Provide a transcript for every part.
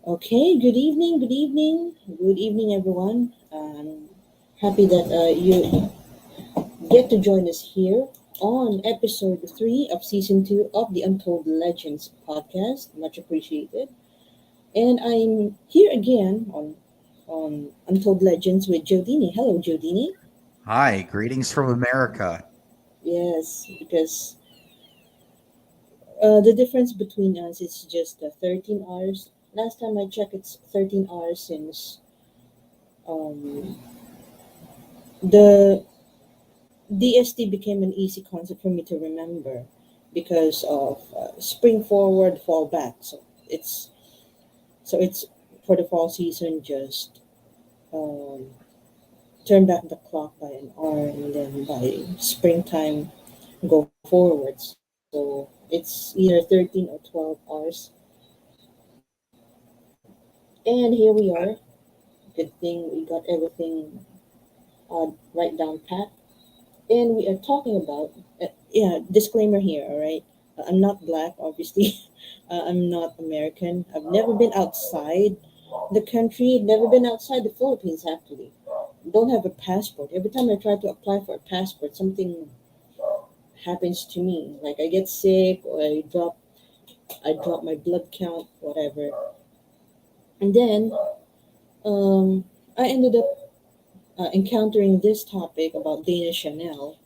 Okay, good evening, everyone. Happy that you get to join us here on episode 3 of season 2 of the Untold Legends podcast. Much appreciated. And I'm here again on Untold Legends with Joedini. Hello, Joedini. Hi, greetings from America. Yes, because the difference between us is just 13 hours. Last time I checked, it's 13 hours since um, the DST became an easy concept for me to remember because of spring forward, fall back. So it's for the fall season. Just um, turn back the clock by an hour, and then by springtime go forward. So it's either 13 or 12 hours, and here we are. Good thing we got everything right down pat. And we are talking about yeah, disclaimer here, all right. I'm not black, obviously. I'm not American. I've never been outside the country, never been outside the Philippines, actually. Don't have a passport. Every time I try to apply for a passport, something happens to me, like I get sick, or I drop my blood count, whatever. And then I ended up encountering this topic about Dana Chanel.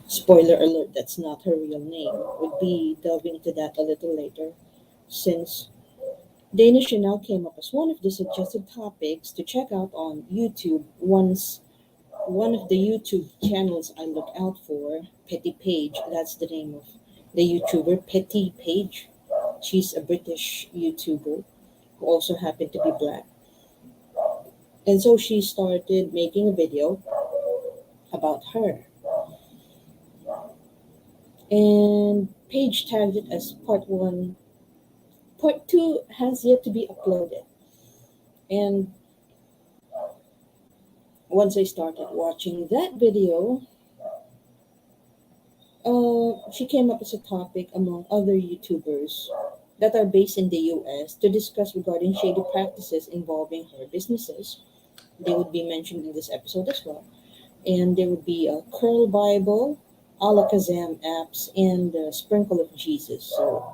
Spoiler alert, that's not her real name. We'll be delving into that a little later, since Dana Chanel came up as one of the suggested topics to check out on YouTube. Once one of the YouTube channels I look out for, Petty Page, that's the name of the YouTuber, Petty Page. She's a British YouTuber who also happened to be black. And so she started making a video about her. And Page tagged it as part one. Part two has yet to be uploaded. And once I started watching that video, she came up as a topic among other YouTubers that are based in the US to discuss regarding shady practices involving her businesses. They would be mentioned in this episode as well. And there would be a Curl Bible, Alakazam apps, and the Sprinkle of Jesus. So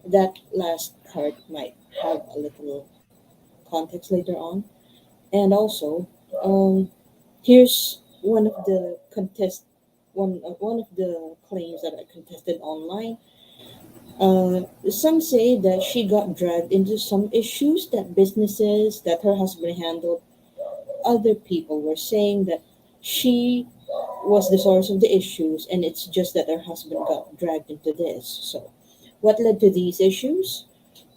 that last part might have a little context later on. And also, um, here's one of the claims that I contested online. Some say that she got dragged into some issues that businesses that her husband handled. Other people were saying that she was the source of the issues, and it's just that her husband got dragged into this. So, what led to these issues?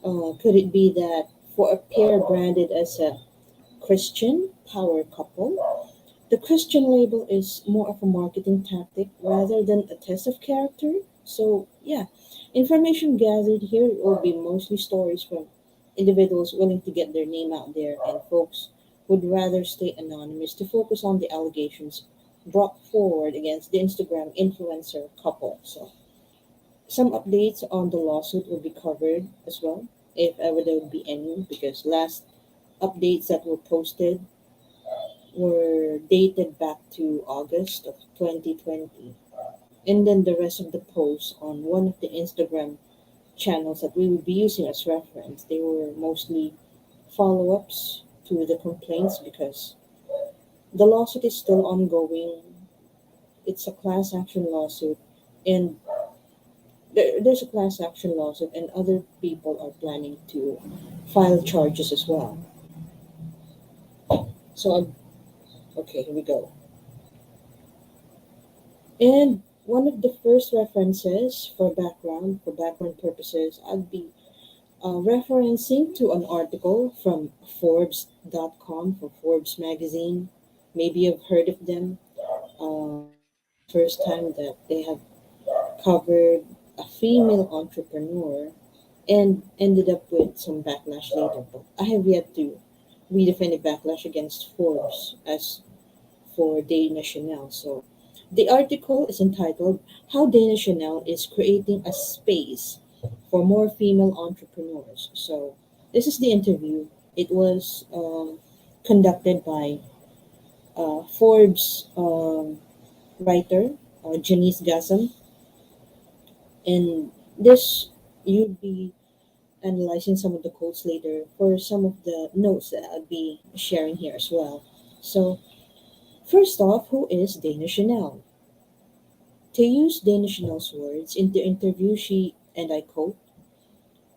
Could it be that for a pair branded as a Christian power couple, the Christian label is more of a marketing tactic rather than a test of character? So, yeah, information gathered here will be mostly stories from individuals willing to get their name out there, and folks would rather stay anonymous to focus on the allegations brought forward against the Instagram influencer couple. So, some updates on the lawsuit will be covered as well, if ever there would be any, because last updates that were posted were dated back to August of 2020. And then the rest of the posts on one of the Instagram channels that we would be using as reference, they were mostly follow ups to the complaints because the lawsuit is still ongoing. It's a class action lawsuit, and there's a class action lawsuit, and other people are planning to file charges as well. So, okay, here we go. And one of the first references for background purposes, I'd be referencing to an article from Forbes.com, from Forbes magazine. Maybe you've heard of them. This is the first time that they have covered a female entrepreneur and ended up with some backlash later. But I have yet to read of any backlash against Forbes as for Dana Chanel. So the article is entitled "How Dana Chanel is Creating a Space for more female entrepreneurs. So this is the interview. It was conducted by Forbes writer Janice Gassam, and this you'd be analyzing some of the quotes later for some of the notes that I'll be sharing here as well. So first off, who is Dana Chanel? To use Dana Chanel's words in the interview, she and I quote,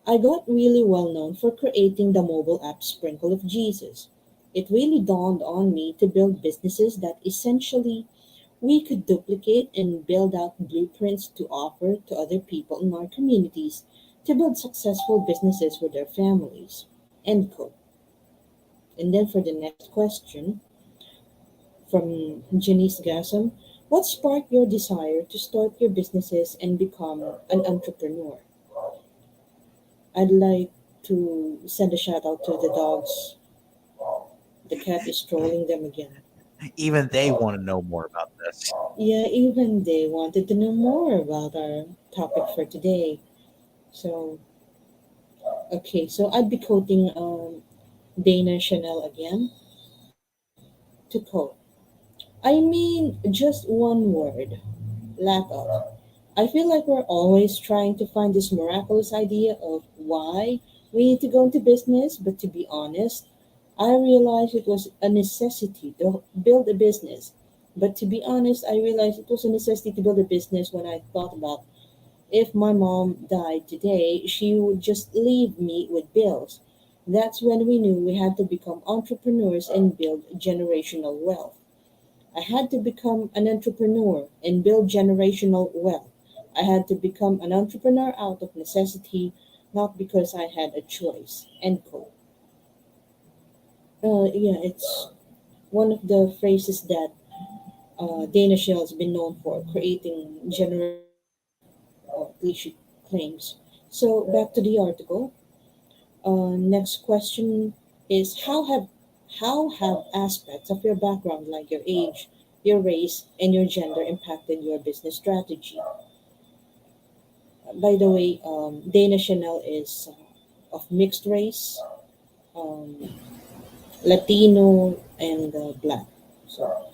I got really well known for creating the mobile app Sprinkle of Jesus. It really dawned on me to build businesses that essentially we could duplicate and build out blueprints to offer to other people in our communities to build successful businesses with their families. End quote. And then for the next question from Janice Gassam, what sparked your desire to start your businesses and become an entrepreneur? I'd like to send a shout out to the dogs. The cat is trolling them again. Even they want to know more about this. Yeah, even they wanted to know more about our topic for today. So, okay, so I'd be quoting Dana Chanel again to quote. I mean, just one word lack of. I feel like we're always trying to find this miraculous idea of why we need to go into business, but to be honest, I realized it was a necessity to build a business. But to be honest, I realized it was a necessity to build a business when I thought about if my mom died today, she would just leave me with bills. That's when we knew we had to become entrepreneurs and build generational wealth. I had to become an entrepreneur and build generational wealth. I had to become an entrepreneur out of necessity, not because I had a choice. End quote. Yeah, it's one of the phrases that Dana Shell has been known for, creating generational leadership claims. So back to the article. Next question is how have aspects of your background, like your age, your race, and your gender, impacted your business strategy? By the way, Dana Chanel is of mixed race, um, Latino, and Black. So,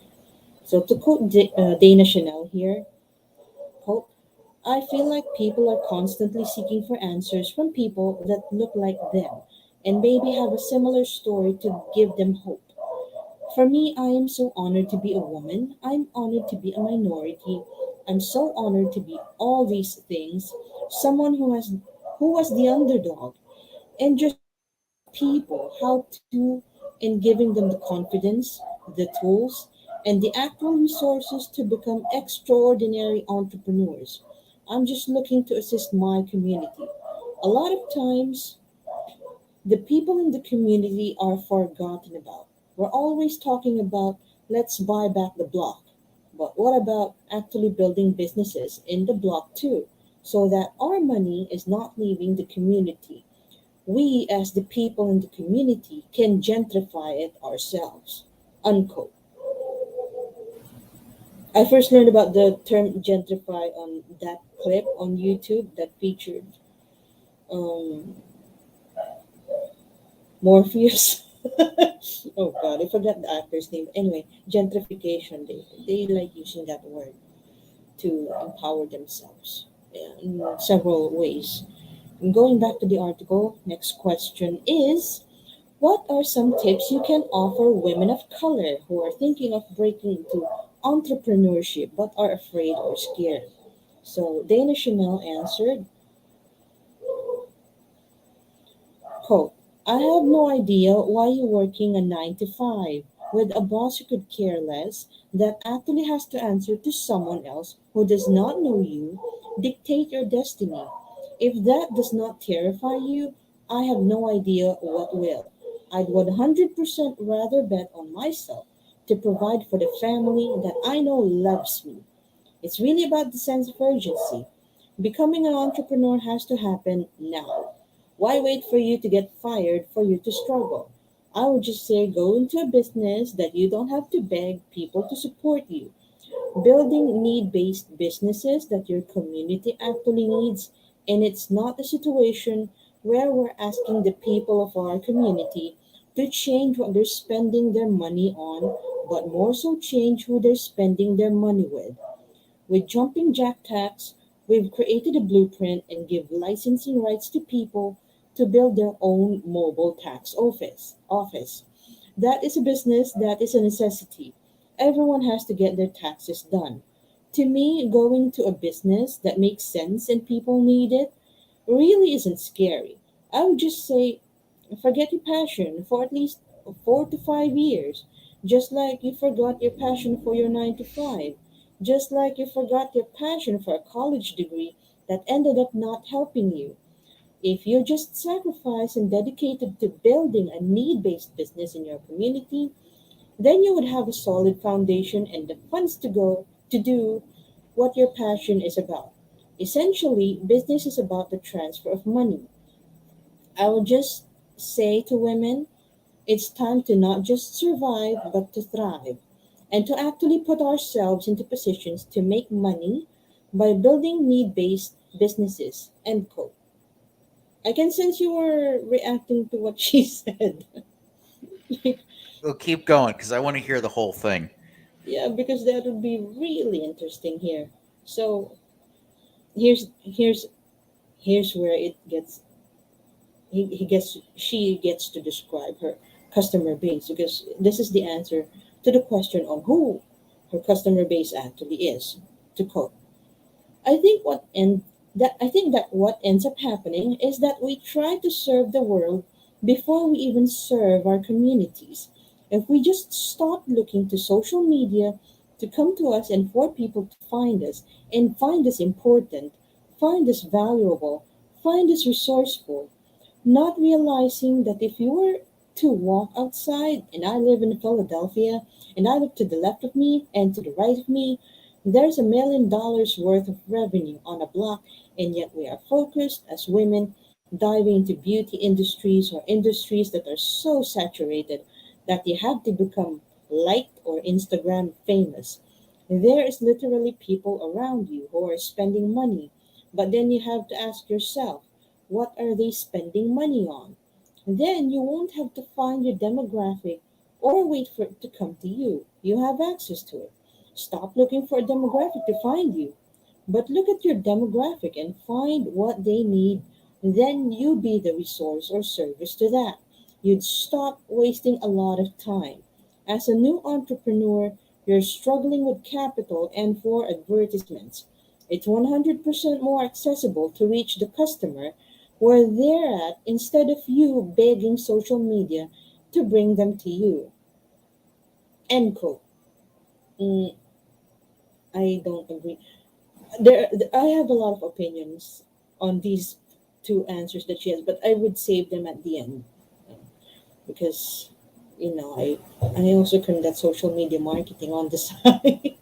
so to quote Dana Chanel here, quote, I feel like people are constantly seeking for answers from people that look like them and maybe have a similar story to give them hope. For me, I am so honored to be a woman. I'm honored to be a minority. I'm so honored to be all these things. Someone who was the underdog and just showing people how to and giving them the confidence, the tools, and the actual resources to become extraordinary entrepreneurs. I'm just looking to assist my community. A lot of times the people in the community are forgotten about. We're always talking about let's buy back the block. But what about actually building businesses in the block too, so that our money is not leaving the community? We, as the people in the community, can gentrify it ourselves. Unquote. I first learned about the term gentrify on that clip on YouTube that featured um, Morpheus. Oh God, I forgot the actor's name. Anyway, gentrification. They like using that word to empower themselves in several ways. And going back to the article, next question is, what are some tips you can offer women of color who are thinking of breaking into entrepreneurship but are afraid or scared? So Dana Chanel answered, quote, I have no idea why you're working a 9 to 5 with a boss who could care less, that actually has to answer to someone else who does not know you, dictate your destiny. If that does not terrify you, I have no idea what will. I'd 100% rather bet on myself to provide for the family that I know loves me. It's really about the sense of urgency. Becoming an entrepreneur has to happen now. Why wait for you to get fired for you to struggle? I would just say go into a business that you don't have to beg people to support you. Building need based businesses that your community actually needs And it's not a situation where we're asking the people of our community to change what they're spending their money on, but more so change who they're spending their money with. With Jumping Jack Tax, we've created a blueprint and give licensing rights to people to build their own mobile tax office. That is a business, that is a necessity. Everyone has to get their taxes done. To me, going to a business that makes sense and people need it really isn't scary. I would just say forget your passion for at least 4 to 5 years, just like you forgot your passion for your 9 to 5, just like you forgot your passion for a college degree that ended up not helping you. If you just sacrificed and dedicated to building a need based business in your community, then you would have a solid foundation and the funds to go to do what your passion is about. Essentially, business is about the transfer of money. I would just say to women, it's time to not just survive, but to thrive, and to actually put ourselves into positions to make money by building need based businesses. End quote. I can sense you were reacting to what she said. We'll keep going because I want to hear the whole thing. Yeah, because that would be really interesting here. So here's here's where it gets he gets she gets to describe her customer base, because this is the answer to the question on who her customer base actually is. To quote, I think that what ends up happening is that we try to serve the world before we even serve our communities. If we just stop looking to social media to come to us and for people to find us and find us important, find us valuable, find us resourceful, not realizing that if you were to walk outside, and I live in Philadelphia, and I look to the left of me and to the right of me, there's $1 million worth of revenue on a block, and yet we are focused as women diving into beauty industries or industries that are so saturated that you have to become liked or Instagram famous. There is literally people around you who are spending money, but then you have to ask yourself, what are they spending money on? Then you won't have to find your demographic or wait for it to come to you. You have access to it. Stop looking for a demographic to find you, but look at your demographic and find what they need. Then you be the resource or service to that. You'd stop wasting a lot of time. As a new entrepreneur, you're struggling with capital and for advertisements. It's 100% more accessible to reach the customer where they're at instead of you begging social media to bring them to you. End quote. Mm, I don't agree. I have a lot of opinions on these two answers that she has, but I would save them at the end, because I also conduct social media marketing on the side.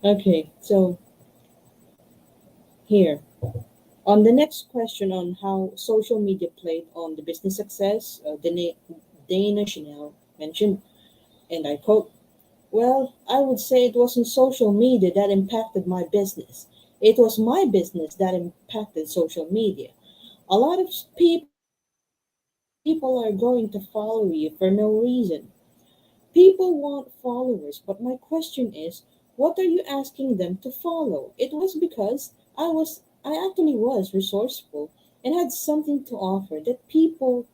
Okay, so here on the next question on how social media played on the business success, Dana Chanel mentioned, and I quote, well, I would say it wasn't social media that impacted my business. It was my business that impacted social media. A lot of people are going to follow you for no reason. People want followers, but my question is, what are you asking them to follow? It was because I actually was resourceful and had something to offer that people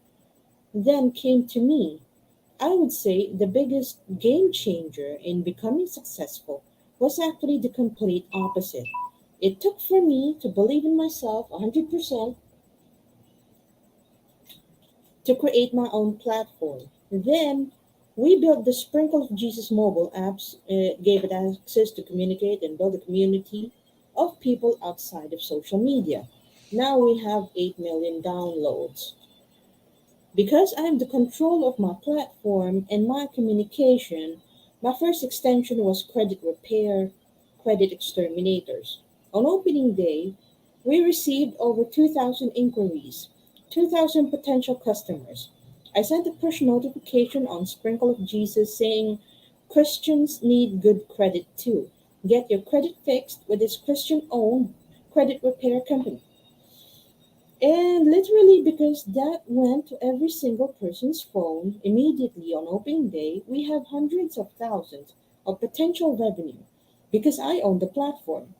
then came to me. I would say the biggest game changer in becoming successful was actually the complete opposite. It took for me to believe in myself 100% to create my own platform. Then we built the Sprinkle of Jesus mobile apps, gave it access to communicate and build a community of people outside of social media. Now we have 8 million downloads. Because I have the control of my platform and my communication, my first extension was credit repair, credit exterminators. On opening day, we received over 2,000 inquiries, 2,000 potential customers. I sent a push notification on Sprinkle of Jesus saying, Christians need good credit too. Get your credit fixed with this Christian owned credit repair company. And literally, because that went to every single person's phone immediately on opening day, we have hundreds of thousands of potential revenue because I own the platform.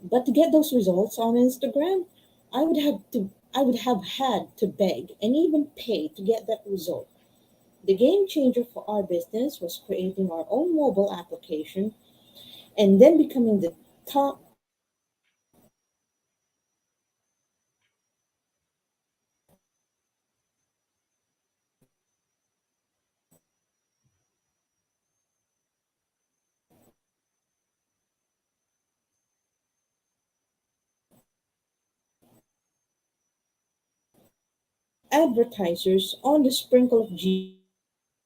But to get those results on Instagram, I would have had to beg and even pay to get that result. The game changer for our business was creating our own mobile application and then becoming the top advertisers on Instagram and Facebook advertisers on the sprinkle of Jesus platform.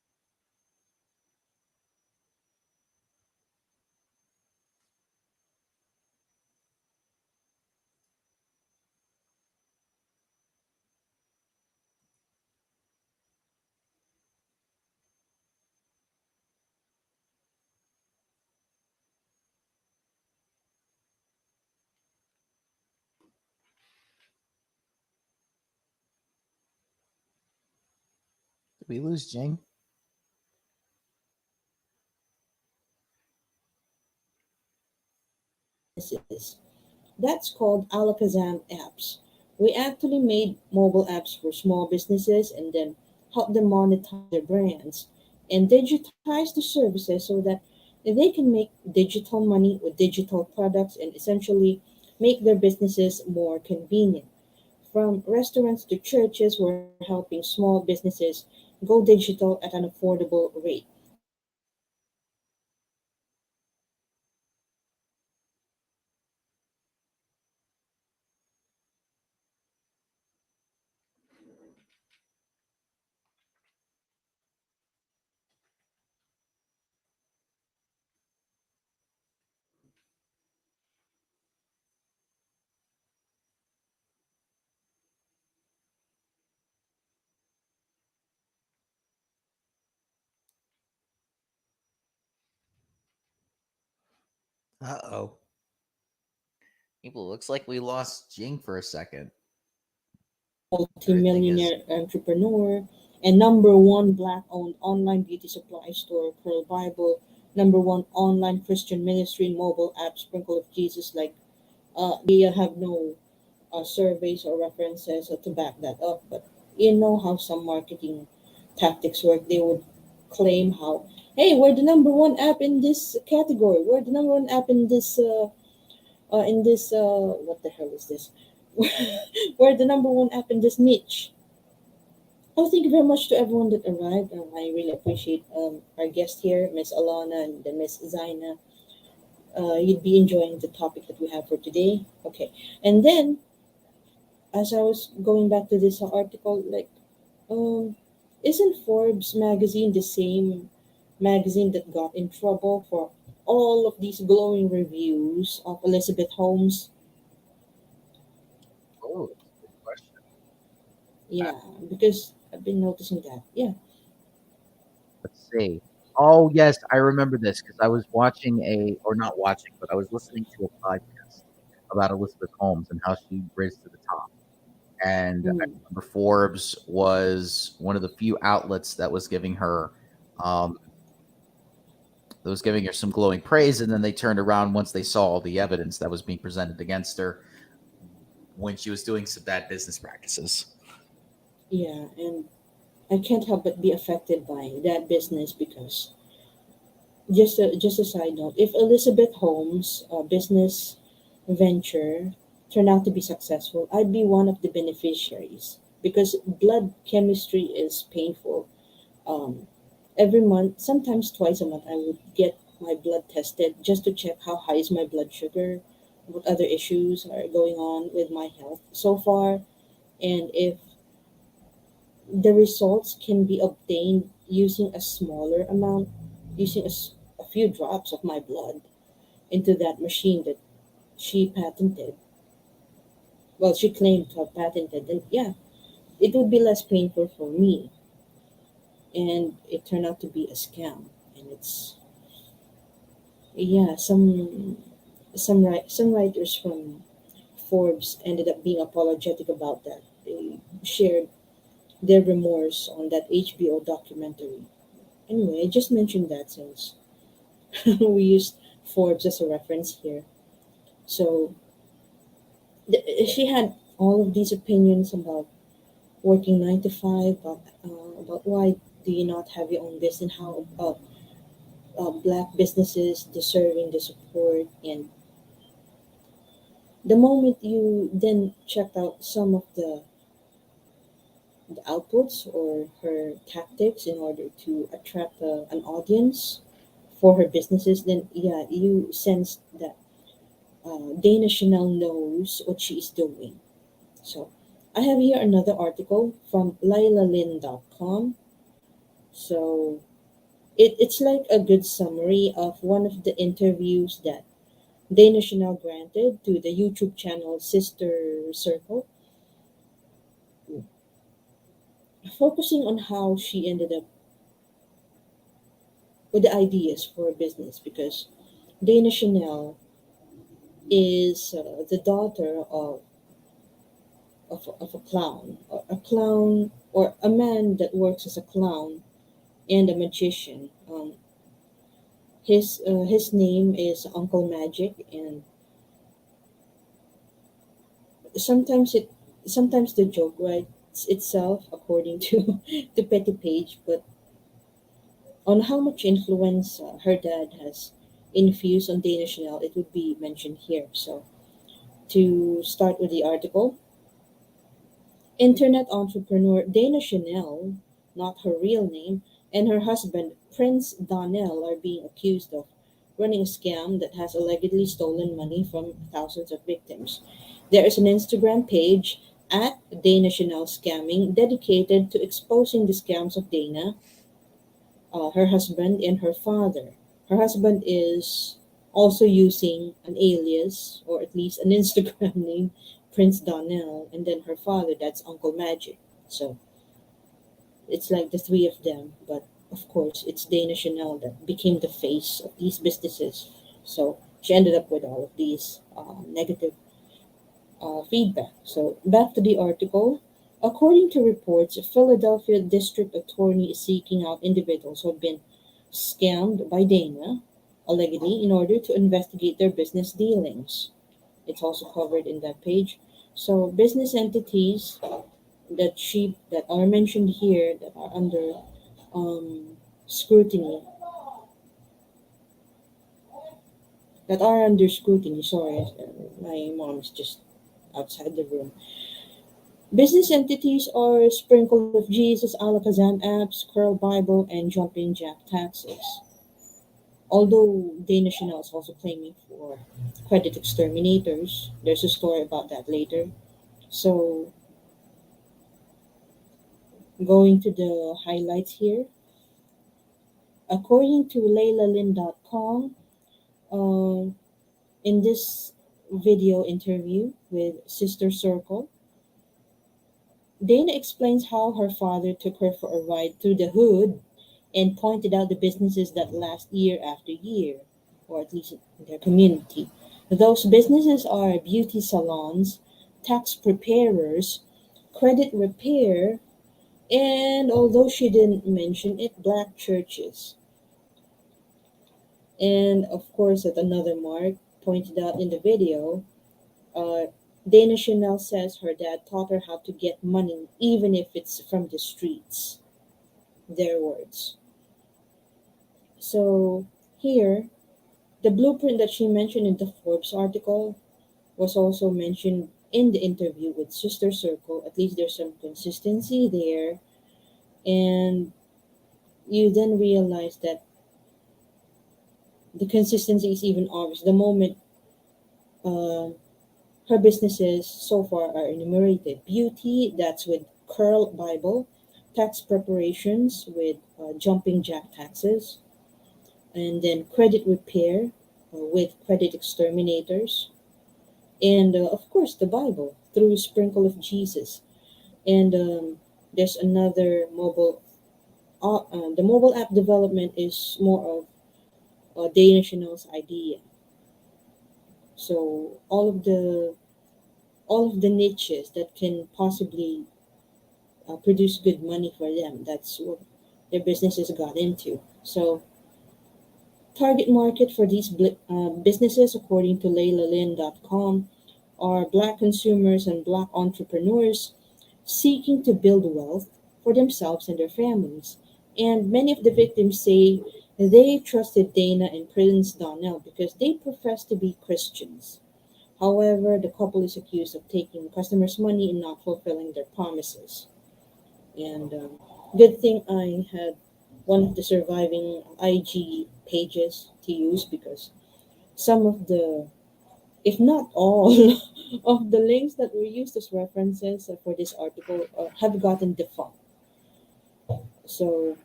Did we lose Jing? Businesses. That's called Alakazam apps. We actually made mobile apps for small businesses and then help them monetize their brands and digitize the services so that they can make digital money with digital products and essentially make their businesses more convenient. From restaurants to churches, we're helping small businesses go digital at an affordable rate. And the best part is Uh oh. People, looks like we lost Jing for a second. Everything is. multimillionaire entrepreneur and number one black owned online beauty supply store, Pearl Bible, number one online Christian ministry, mobile app, Sprinkle of Jesus. Like, they have no surveys or references to back that up. But you know how some marketing tactics work. They would claim how, hey, we're the number one app in this category. We're the number one app in this what the hell is this? We're the number one app in this niche. Oh, thank you very much to everyone that arrived. I really appreciate our guest here, Miss Alana and then Miss Zaina. You'd be enjoying the topic that we have for today. Okay, and then as I was going back to this article, like, um, isn't Forbes magazine the same magazine that got in trouble for all of these glowing reviews of Elizabeth Holmes? Oh, that's a good question. Uh, Yeah, because I've been noticing that. Yeah. let's see. Oh, yes, I remember this because I was watching or not watching, but I was listening to a podcast about Elizabeth Holmes and how she rose to the top. And I Mm. remember Forbes was one of the few outlets um, that was giving her some glowing praise, and then they turned around once they saw all the evidence that was being presented against her when she was doing some bad business practices. Yeah, and I can't help but be affected by that business because just a side note, if Elizabeth Holmes' business venture turned out to be successful, I'd be one of the beneficiaries because blood chemistry is painful. Um, every month, sometimes twice a month, I would get my blood tested just to check how high is my blood sugar, what other issues are going on with my health so far, and if the results can be obtained using a smaller amount, using a few drops of my blood into that machine that she patented. Well, she claimed to have patented, and yeah, it would be less painful for me. And it turned out to be a scam, and it's yeah, some writers from Forbes ended up being apologetic about that. They shared their remorse on that HBO documentary. Anyway, I just mentioned that since we used Forbes as a reference here. So she had all of these opinions about working 9 to 5, about why do you not have your own business, how about black businesses deserving the support, and the moment you then checked out some of the outputs or her tactics in order to attract an audience for her businesses, then yeah, you sense that Dana Chanel knows what she is doing. So I have here another article from LailaLin.com. So it's like a good summary of one of the interviews that Dana Chanel granted to the YouTube channel Sister Circle, focusing on how she ended up with the ideas for a business because Dana Chanel is the daughter of a clown or a man that works as a clown and a magician. His name is Uncle Magic, and sometimes it sometimes the joke writes itself according to to Petty Page, but on how much influence her dad has infused on Dana Chanel, it would be mentioned here. So to start with the article, internet entrepreneur Dana Chanel, not her real name, and her husband Prince Donnell are being accused of running a scam that has allegedly stolen money from thousands of victims. There is an Instagram page at Dana Chanel Scamming dedicated to exposing the scams of Dana, her husband, and her father. Her husband is also using an alias, or at least an Instagram name, Prince Donnell, and then her father, that's Uncle Magic. So it's like the three of them, but of course, it's Dana Chanel that became the face of these businesses. So she ended up with all of these negative feedback. So back to the article. According to reports, a Philadelphia district attorney is seeking out individuals who have been scammed by Dana, allegedly, in order to investigate their business dealings. It's also covered in that page. So business entities that are mentioned here that are under scrutiny, Sorry, my mom is just outside the room. Business entities are Sprinkle of Jesus, Alakazam apps, Curl Bible, and Jumping Jack Taxes. Although Dana Chanel is also claiming for credit exterminators, there's a story about that later. So, going to the highlights here. According to LaylaLin.com, uh, in this video interview with Sister Circle, Dana explains how her father took her for a ride through the hood and pointed out the businesses that last year after year, or at least in their community. Those businesses are beauty salons, tax preparers, credit repair, and although she didn't mention it, black churches. And of course, at another mark pointed out in the video, uh, Dana Chanel says her dad taught her how to get money, even if it's from the streets. Their words. So here, the blueprint that she mentioned in the Forbes article was also mentioned in the interview with Sister Circle. At least there's some consistency there. And you then realize that the consistency is even obvious the moment uh, her businesses so far are enumerated. Beauty, that's with Curl Bible. Tax preparations with Jumping Jack Taxes. And then credit repair with Credit Exterminators. And of course, the Bible through Sprinkle of Jesus. And there's another the mobile app development is more of Dana Chanel's idea. So all of the all of the niches that can possibly produce good money for them. That's what their businesses got into. So, target market for these businesses, according to LaylaLynn.com, are black consumers and black entrepreneurs seeking to build wealth for themselves and their families. And many of the victims say they trusted Dana and Prince Donnell because they profess to be Christians. However, the couple is accused of taking customers' money and not fulfilling their promises. And good thing I had one of the surviving IG pages to use because some of the, if not all, of the links that were used as references for this article have gotten defunct. So,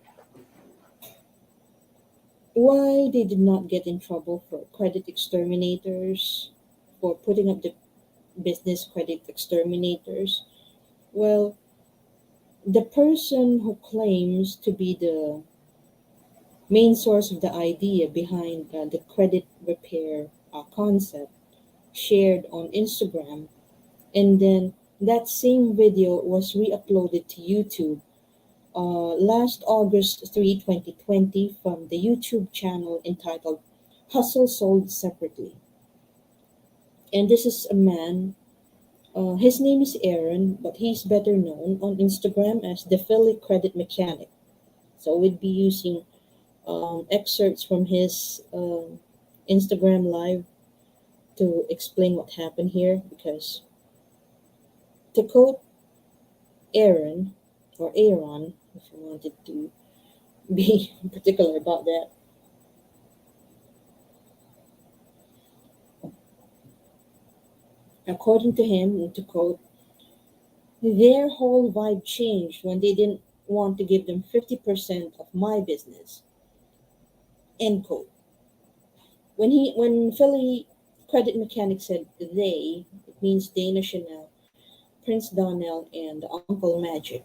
why they did not get in trouble for credit exterminators, for putting up the business credit exterminators? Well, the person who claims to be the main source of the idea behind the credit repair concept shared on Instagram, and then that same video was re-uploaded to YouTube last August 3, 2020, from the YouTube channel entitled Hustle Sold Separately. And this is a man, his name is Aaron, but he's better known on Instagram as the Philly Credit Mechanic. So we'd be using excerpts from his Instagram live to explain what happened here because, to quote Aaron, or Aaron, if you wanted to be particular about that, according to him, and to quote, their whole vibe changed when they didn't want to give them 50% of my business, end quote. When Philly Credit Mechanic said they, it means Dana Chanel, Prince Donnell, and Uncle Magic.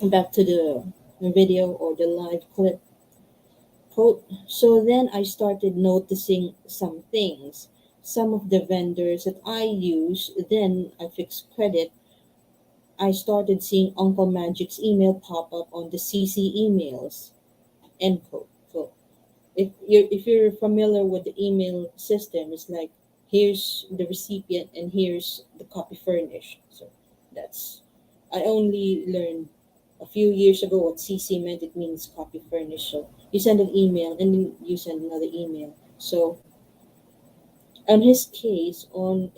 Back to the video or the live clip. Quote, so then I started noticing some things. Some of the vendors that I use, then I fixed credit. I started seeing Uncle Magic's email pop up on the CC emails. End quote. So if you're familiar with the email system, it's like here's the recipient and here's the copy furnished. So that's, I only learned a few years ago what CC meant. It means copy furnished. So you send an email and then you send another email. So on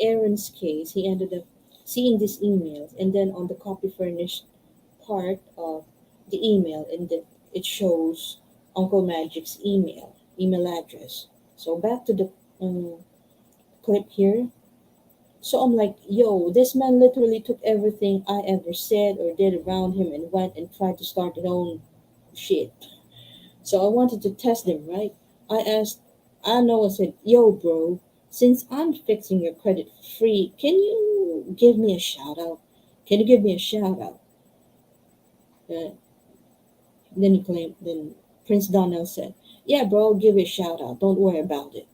Aaron's case, he ended up seeing these emails, and then on the copy furnished part of the email, and then it shows Uncle Magic's email address. So back to the clip here. So I'm like, yo, this man literally took everything I ever said or did around him and went and tried to start his own shit. So I wanted to test him, right? I asked, I know, I said, yo, bro, since I'm fixing your credit for free, can you give me a shout out? Can you give me a shout out? Uh, then Prince Donnell said, yeah, bro, give it a shout out. Don't worry about it.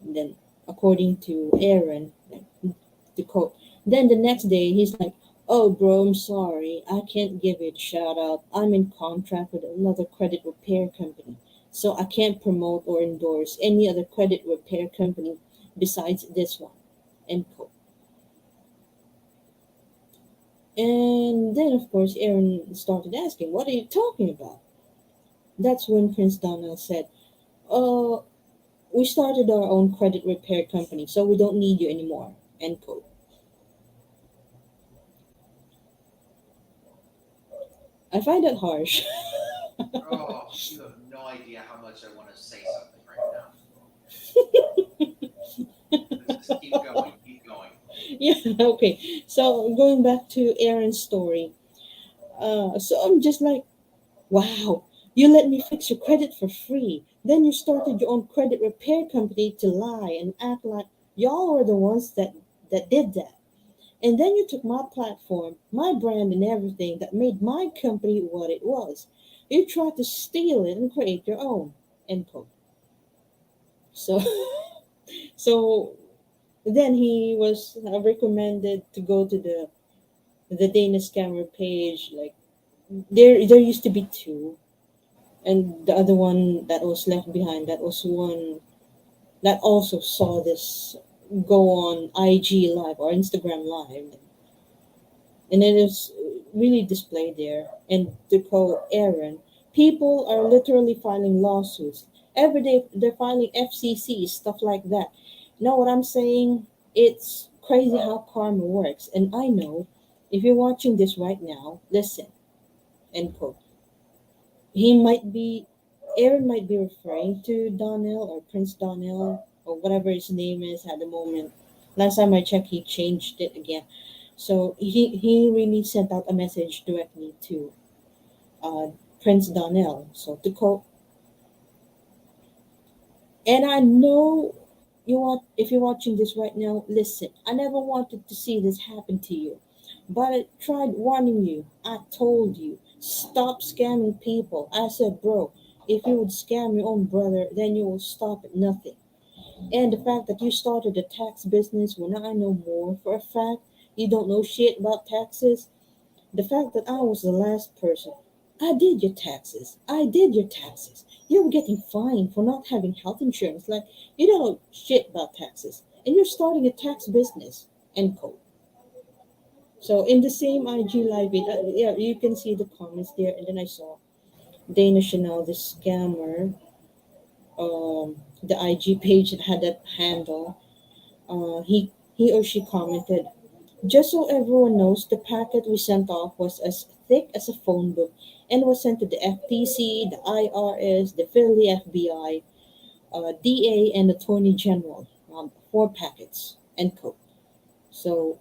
And then, according to Aaron, like, the quote, then the next day he's like, oh, bro, I'm sorry. I can't give it a shout out. I'm in contract with another credit repair company. So I can't promote or endorse any other credit repair company besides this one. End quote. And then, of course, Aaron started asking, what are you talking about? That's when Prince Donald said, oh, we started our own credit repair company, so we don't need you anymore. End quote. I find that harsh. Oh, you have no idea how much I want to say something right now. Just keep going, keep going. Yeah, okay. So going back to Aaron's story. So I'm just like, wow, you let me fix your credit for free. Then you started your own credit repair company to lie and act like y'all were the ones that did that. And then you took my platform, my brand, and everything that made my company what it was. You tried to steal it and create your own. End quote. So, so Then he was recommended to go to the Danish scammer page. Like there used to be two, and the other one that was left behind, that was one that also saw this go on IG live or Instagram live, and it is really displayed there. And to quote Aaron, people are literally filing lawsuits every day. They're filing FCC stuff like that. You know what I'm saying? It's crazy how karma works. And I know if you're watching this right now, listen. End quote. He might be, Aaron might be referring to Donnell or Prince Donnell or whatever his name is at the moment. Last time I checked, he changed it again. So he really sent out a message directly to uh, Prince Donnell. So to quote, and I know you want, if you're watching this right now, listen. I never wanted to see this happen to you, but I tried warning you. I told you, stop scamming people. I said, bro, if you would scam your own brother, then you will stop at nothing. And the fact that you started a tax business when I know more for a fact, you don't know shit about taxes. The fact that I was the last person. I did your taxes. I did your taxes. You were getting fined for not having health insurance. Like, you don't know shit about taxes. And you're starting a tax business. End quote. So in the same IG live feed, yeah, you can see the comments there. And then I saw Dana Chanel, the scammer, the IG page that had that handle. He or she commented, just so everyone knows, the packet we sent off was as thick as a phone book and was sent to the FTC, the IRS, the Philly FBI, DA, and Attorney General. Four packets. End quote. So,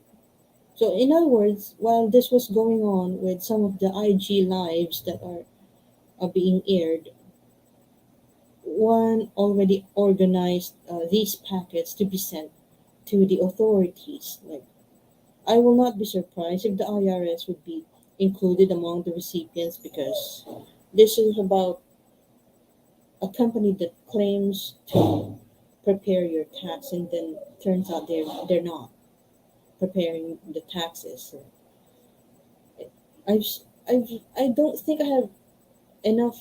so in other words, while this was going on with some of the IG lives that are being aired, one already organized these packets to be sent to the authorities. Like, I will not be surprised if the IRS would be included among the recipients, because this is about a company that claims to prepare your tax and then turns out they're not preparing the taxes. So I've, I don't think I have enough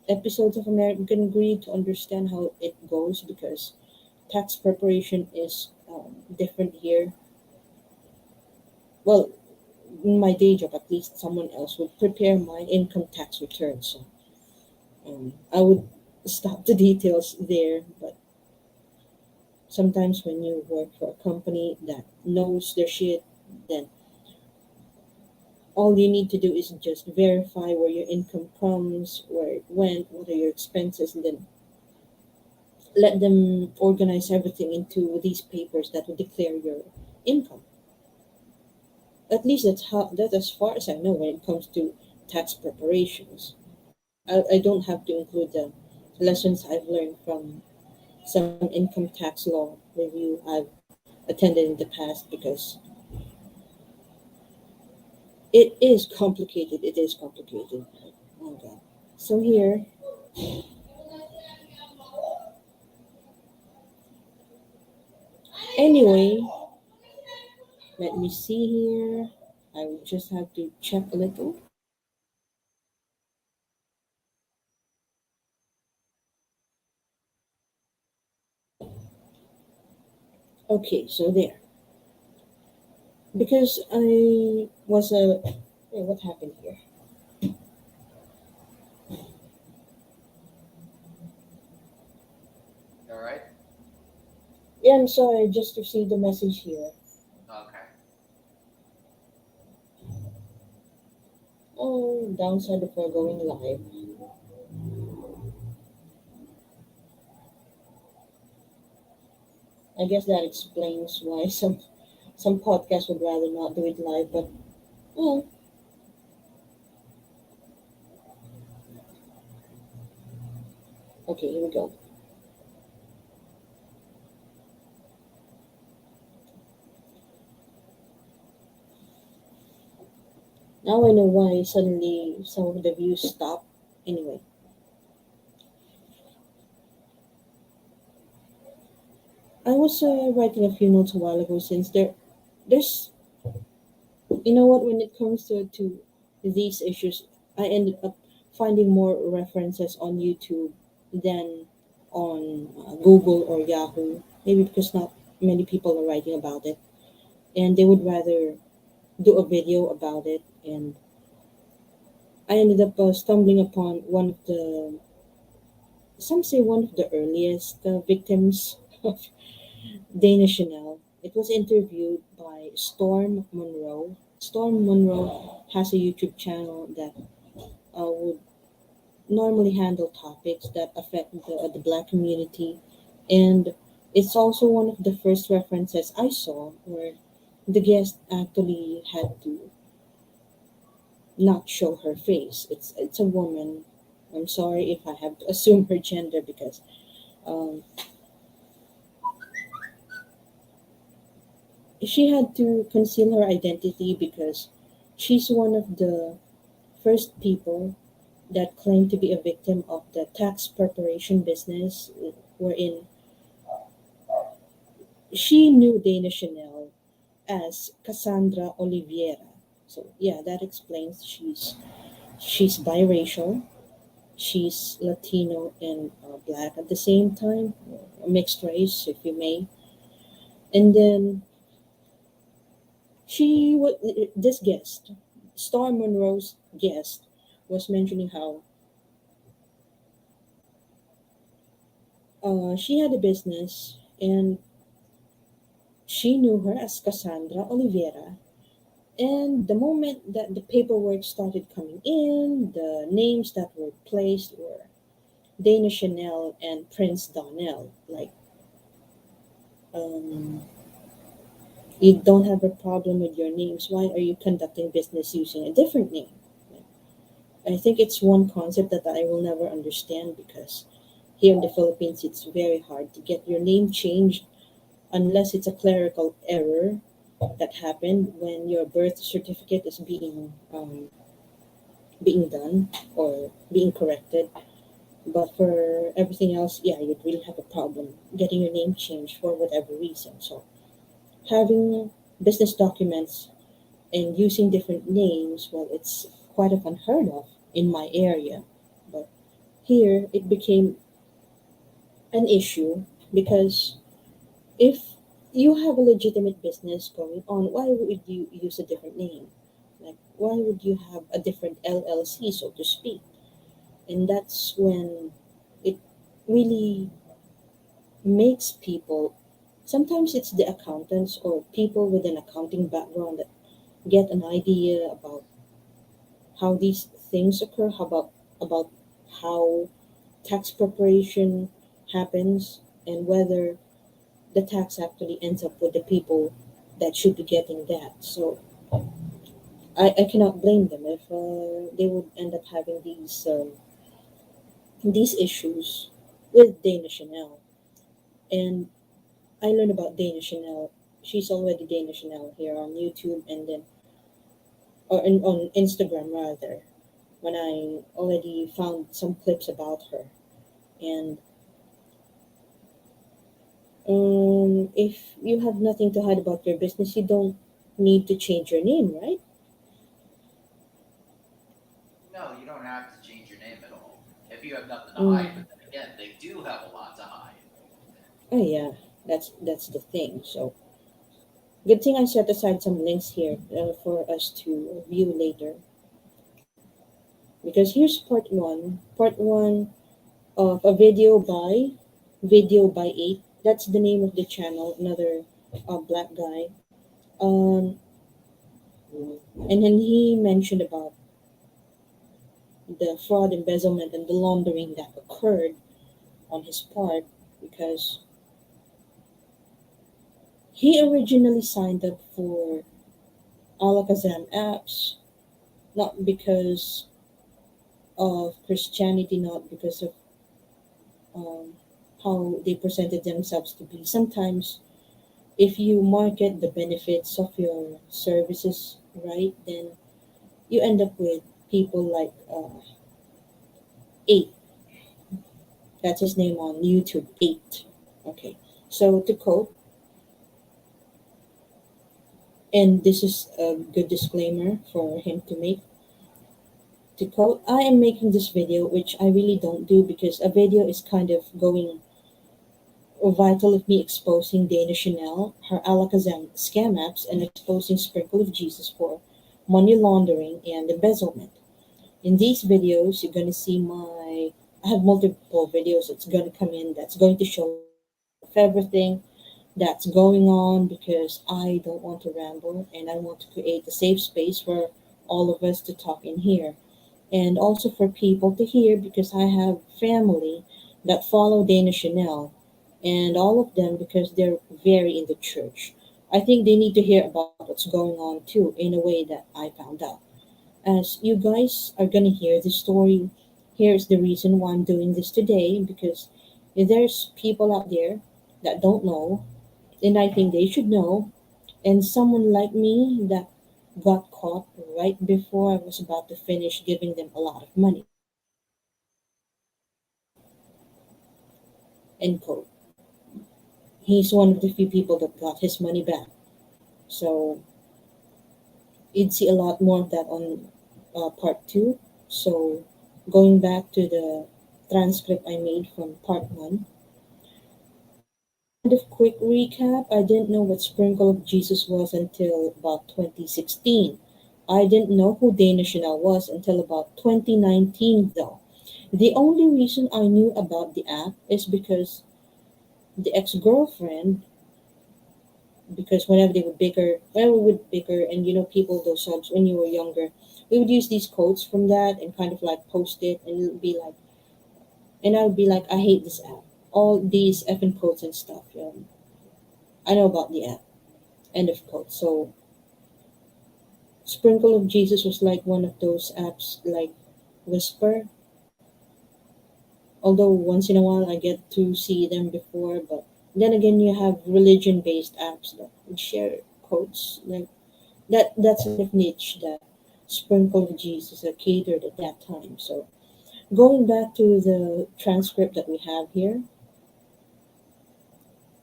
episodes of American Greed to understand how it goes, because tax preparation is different here. Well, in my day job, at least someone else would prepare my income tax return. So I would stop the details there. But sometimes when you work for a company that knows their shit, then all you need to do is just verify where your income comes, where it went, what are your expenses, and then let them organize everything into these papers that will declare your income. At least that's as far as I know when it comes to tax preparations. I don't have to include the lessons I've learned from some income tax law review I've attended in the past, because it is complicated. It is complicated. Oh God. So here, anyway, let me see here. I will just have to check a little. Okay, so there. Because I was a. Hey, what happened here? All right. Yeah, I'm sorry. I just received a message here. Okay. Oh, downside of going live. I guess that explains why some podcasts would rather not do it live. But well, okay, here we go. Now I know why suddenly some of the views stop. Anyway, I was writing a few notes a while ago since there's you know what, when it comes to these issues, I ended up finding more references on YouTube than on Google or Yahoo. Maybe because not many people are writing about it, and they would rather do a video about it. And I ended up stumbling upon one of the, some say one of the earliest victims of Dana Chanel. It was interviewed by Storm Monroe. Storm Monroe has a YouTube channel that would normally handle topics that affect the black community. And it's also one of the first references I saw where the guest actually had to not show her face. It's a woman. I'm sorry if I have to assume her gender because um, she had to conceal her identity because she's one of the first people that claimed to be a victim of the tax preparation business, wherein she knew Dana Chanel as Cassandra Oliveira. So yeah, that explains she's biracial, she's Latino and black at the same time, a mixed race, if you may. And then she was this guest, Storm Monroe's guest, was mentioning how she had a business and she knew her as Cassandra Oliveira. And the moment that the paperwork started coming in, the names that were placed were Dana Chanel and Prince Donnell. Like, um, you don't have a problem with your names. Why are you conducting business using a different name? I think it's one concept that I will never understand because here in the Philippines, it's very hard to get your name changed unless it's a clerical error that happened when your birth certificate is being done or being corrected. But for everything else, yeah, you'd really have a problem getting your name changed for whatever reason. So having business documents and using different names, well, it's quite of unheard of in my area. But here it became an issue because if you have a legitimate business going on, why would you use a different name? Like, why would you have a different LLC, so to speak? And that's when it really makes people, sometimes it's the accountants or people with an accounting background that get an idea about how these things occur, about how tax preparation happens and whether the tax actually ends up with the people that should be getting that. So I cannot blame them if they would end up having these issues with Dana Chanel. And I learned about Dana Chanel. She's already Dana Chanel here on YouTube and then on Instagram rather. When I already found some clips about her, and if you have nothing to hide about your business, you don't need to change your name, right? No, you don't have to change your name at all if you have nothing to hide. Mm, But then again, they do have a lot to hide. oh yeah, that's the thing. So good thing I set aside some links here for us to view later. Because here's part one of a video by eight. That's the name of the channel. Another black guy. Um, and then he mentioned about the fraud, embezzlement, and the laundering that occurred on his part because he originally signed up for Alakazam apps not because of Christianity, not because of um, how they presented themselves to be. Sometimes, if you market the benefits of your services right, then you end up with people like Eight. That's his name on YouTube. Eight. Okay. So to quote, and this is a good disclaimer for him to make. To quote, I am making this video, which I really don't do because a video is kind of going vital of me exposing Dana Chanel, her Alakazam scam apps, and exposing Sprinkle of Jesus for money laundering and embezzlement. In these videos, you're gonna see I have multiple videos that's gonna come in that's going to show of everything that's going on because I don't want to ramble and I want to create a safe space for all of us to talk in here and also for people to hear because I have family that follow Dana Chanel and all of them because they're very in the church. I think they need to hear about what's going on too in a way that I found out. As you guys are gonna hear the story, here's the reason why I'm doing this today because there's people out there that don't know and I think they should know and someone like me that got caught right before I was about to finish giving them a lot of money. End quote. He's one of the few people that got his money back. So you'd see a lot more of that on part two. So going back to the transcript I made from part one, kind of quick recap, I didn't know what Sprinkle of Jesus was until about 2016. I didn't know who Dana Chanel was until about 2019 though. The only reason I knew about the app is because the ex-girlfriend, because whenever we were bigger and people, those subs when you were younger, we would use these quotes from that and kind of like post it and it would be like, and I would be like, I hate this app. All these effing quotes and stuff. I know about the app. End of quote. So Sprinkle of Jesus was like one of those apps like Whisper. Although once in a while I get to see them before, but then again you have religion based apps that would share quotes like that's a niche that Sprinkle of Jesus are catered at that time. So going back to the transcript that we have here,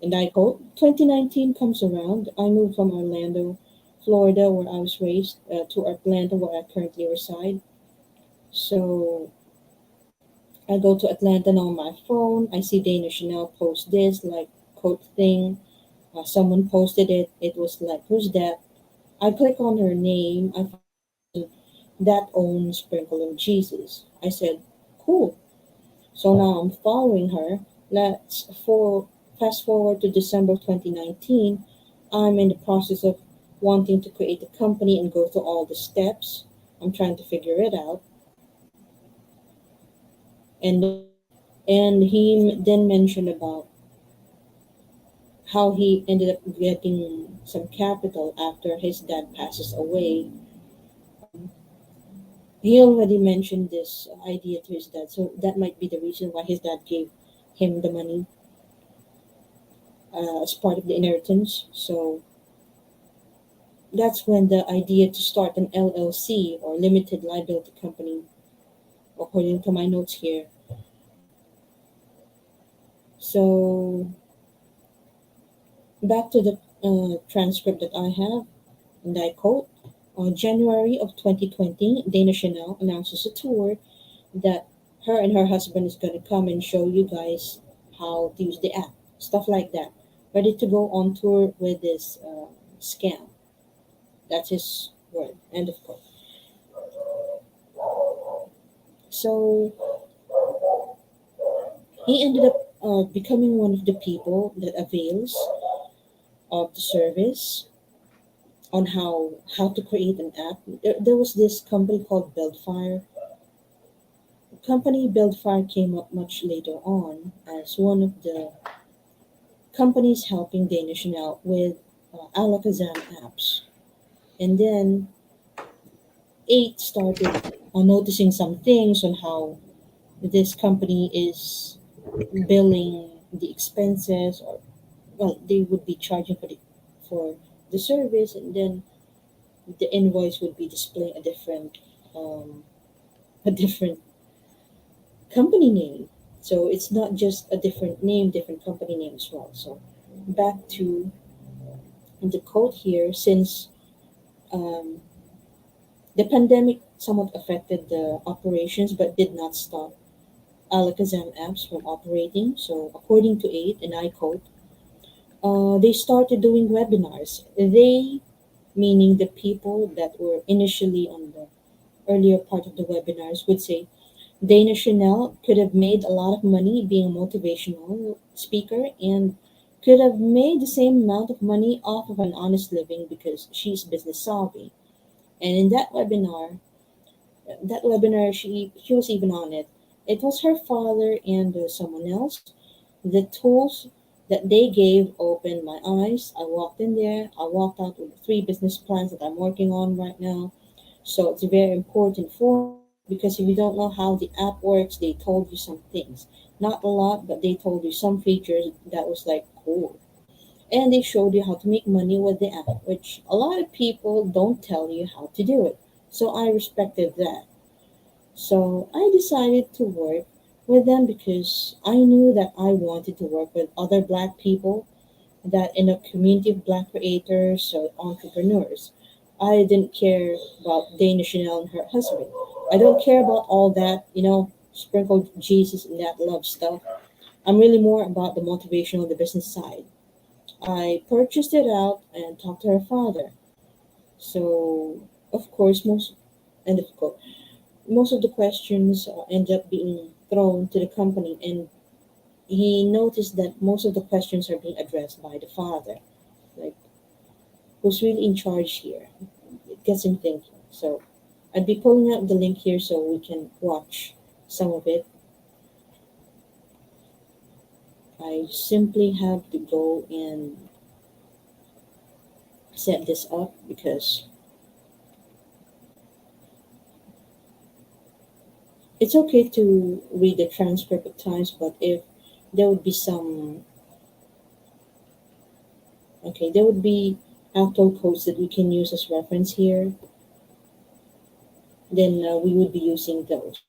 and I quote, 2019 comes around. I moved from Orlando, Florida, where I was raised, to Atlanta, where I currently reside. So I go to Atlanta now on my phone. I see Dana Chanel post this like quote thing. Someone posted it. It was like, who's that? I click on her name. I find that owns Sprinkle of Jesus. I said, cool. So now I'm following her. Fast forward to December 2019. I'm in the process of wanting to create a company and go through all the steps. I'm trying to figure it out. And he then mentioned about how he ended up getting some capital after his dad passes away. He already mentioned this idea to his dad, so that might be the reason why his dad gave him the money as part of the inheritance. So that's when the idea to start an LLC or limited liability company, according to my notes here. So back to the transcript that I have, and I quote, on January of 2020, Dana Chanel announces a tour that her and her husband is going to come and show you guys how to use the app, stuff like that. Ready to go on tour with this scam. That's his word. End of quote. So he ended up becoming one of the people that avails of the service on how to create an app. There was this company called Buildfire. The company Buildfire came up much later on as one of the companies helping Danish now with Alakazam apps. And then 8 started noticing some things on how this company is billing the expenses, or well, they would be charging for the service, and then the invoice would be displaying um, a different company name. So it's not just a different name, different company name as well. So back to the quote here, since um, the pandemic somewhat affected the operations but did not stop Alakazam apps from operating. So, according to 8, and I quote, they started doing webinars. They, meaning the people that were initially on the earlier part of the webinars, would say Dana Chanel could have made a lot of money being a motivational speaker and could have made the same amount of money off of an honest living because she's business savvy. And in that webinar, she was even on it. It was her father and someone else. The tools that they gave opened my eyes. I walked in there. I walked out with 3 business plans that I'm working on right now. So it's very important for me because if you don't know how the app works, they told you some things. Not a lot, but they told you some features that was like cool. And they showed you how to make money with the app, which a lot of people don't tell you how to do it. So I respected that. So I decided to work with them because I knew that I wanted to work with other black people, that in a community of black creators or entrepreneurs. I didn't care about Dana Chanel and her husband. I don't care about all that, sprinkle Jesus and that love stuff. I'm really more about the motivation on the business side. I purchased it out and talked to her father. So, of course, most of the questions end up being thrown to the company, and he noticed that most of the questions are being addressed by the father. Like, who's really in charge here? It gets him thinking. So, I'd be pulling out the link here so we can watch some of it. I simply have to go and set this up because it's okay to read the transcript at times, but if there would be some, okay, there would be actual codes that we can use as reference here, then we would be using those.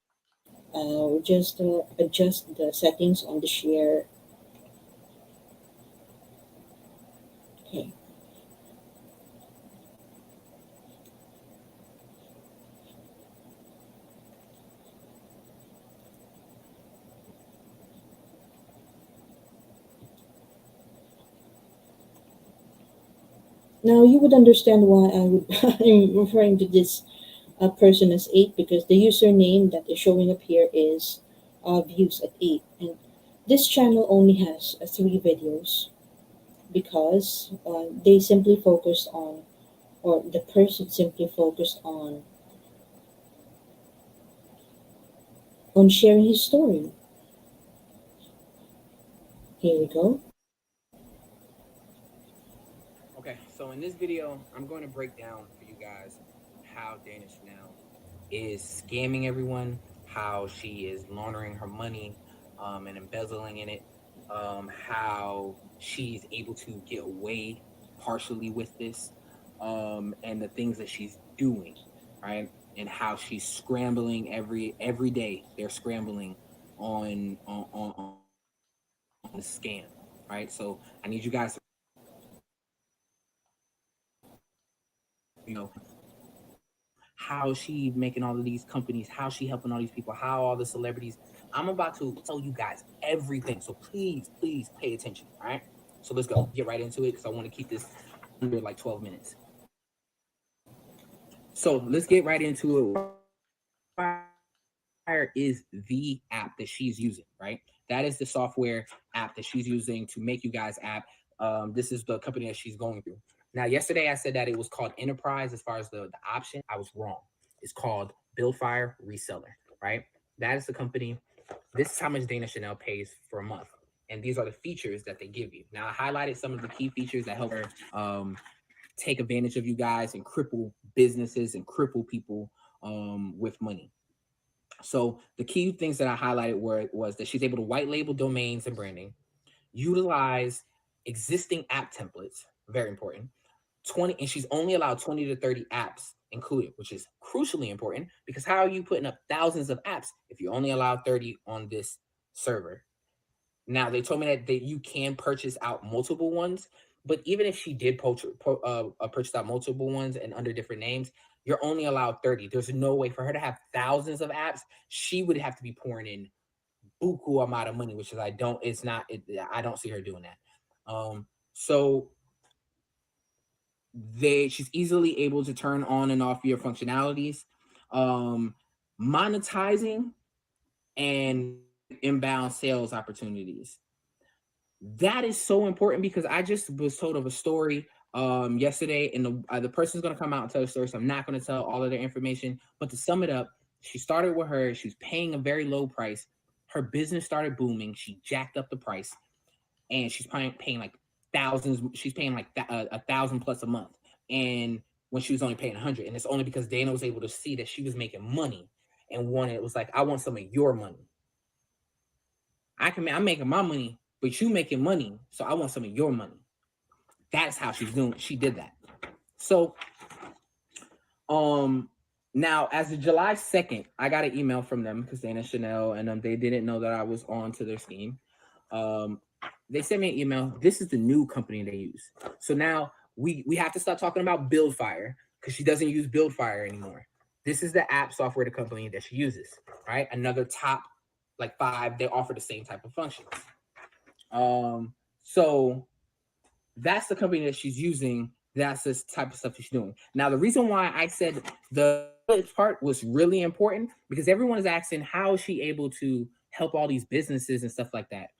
We'll just adjust the settings on the share. Okay. Now you would understand why I'm referring to this person as 8 because the username that is showing up here is views at 8. And this channel only has 3 videos because they simply focused on, or the person simply focused on sharing his story. Here we go. Okay, so in this video, I'm going to break down for you guys how Dana Chanel is scamming everyone, how she is laundering her money and embezzling in it, how she's able to get away partially with this, and the things that she's doing, right? And how she's scrambling every day. They're scrambling on the scam, right? So I need you guys to how she making all of these companies, how she helping all these people, how all the celebrities. I'm about to tell you guys everything. So please pay attention. All right. So let's go get right into it because I want to keep this under like 12 minutes. So let's get right into it. Wildfire is the app that she's using, right? That is the software app that she's using to make you guys app. This is the company that she's going through. Now, yesterday I said that it was called Enterprise as far as the option. I was wrong. It's called Buildfire Reseller, right? That is the company. This is how much Dana Chanel pays for a month. And these are the features that they give you. Now, I highlighted some of the key features that help her take advantage of you guys and cripple businesses and cripple people with money. So the key things that I highlighted was that she's able to white label domains and branding, utilize existing app templates, very important. 20, and she's only allowed 20 to 30 apps included, which is crucially important because how are you putting up thousands of apps if you only allow 30 on this server? Now they told me that you can purchase out multiple ones, but even if she did purchase out multiple ones and under different names, you're only allowed 30. There's no way for her to have thousands of apps. She would have to be pouring in buku amount of money, which is I don't see her doing that. So she's easily able to turn on and off your functionalities, monetizing and inbound sales opportunities. That is so important because I just was told of a story yesterday, and the person's going to come out and tell the story, so I'm not going to tell all of their information, but to sum it up, she started with her, she was paying a very low price, her business started booming, she jacked up the price, and she's paying like thousands, she's paying like $1,000 plus a month, and when she was only paying 100, and it's only because Dana was able to see that she was making money and it was like, I want some of your money. I'm making my money, but you making money, so I want some of your money. That's how she did that. So now as of July 2nd, I got an email from them because Dana Chanel and they didn't know that I was on to their scheme. They sent me an email. This is the new company they use. So now we have to start talking about Buildfire because she doesn't use Buildfire anymore. This is the app software, the company that she uses, right? Another top like 5, they offer the same type of functions. So that's the company that she's using. That's this type of stuff she's doing. Now, the reason why I said the part was really important because everyone is asking how is she able to help all these businesses and stuff like that.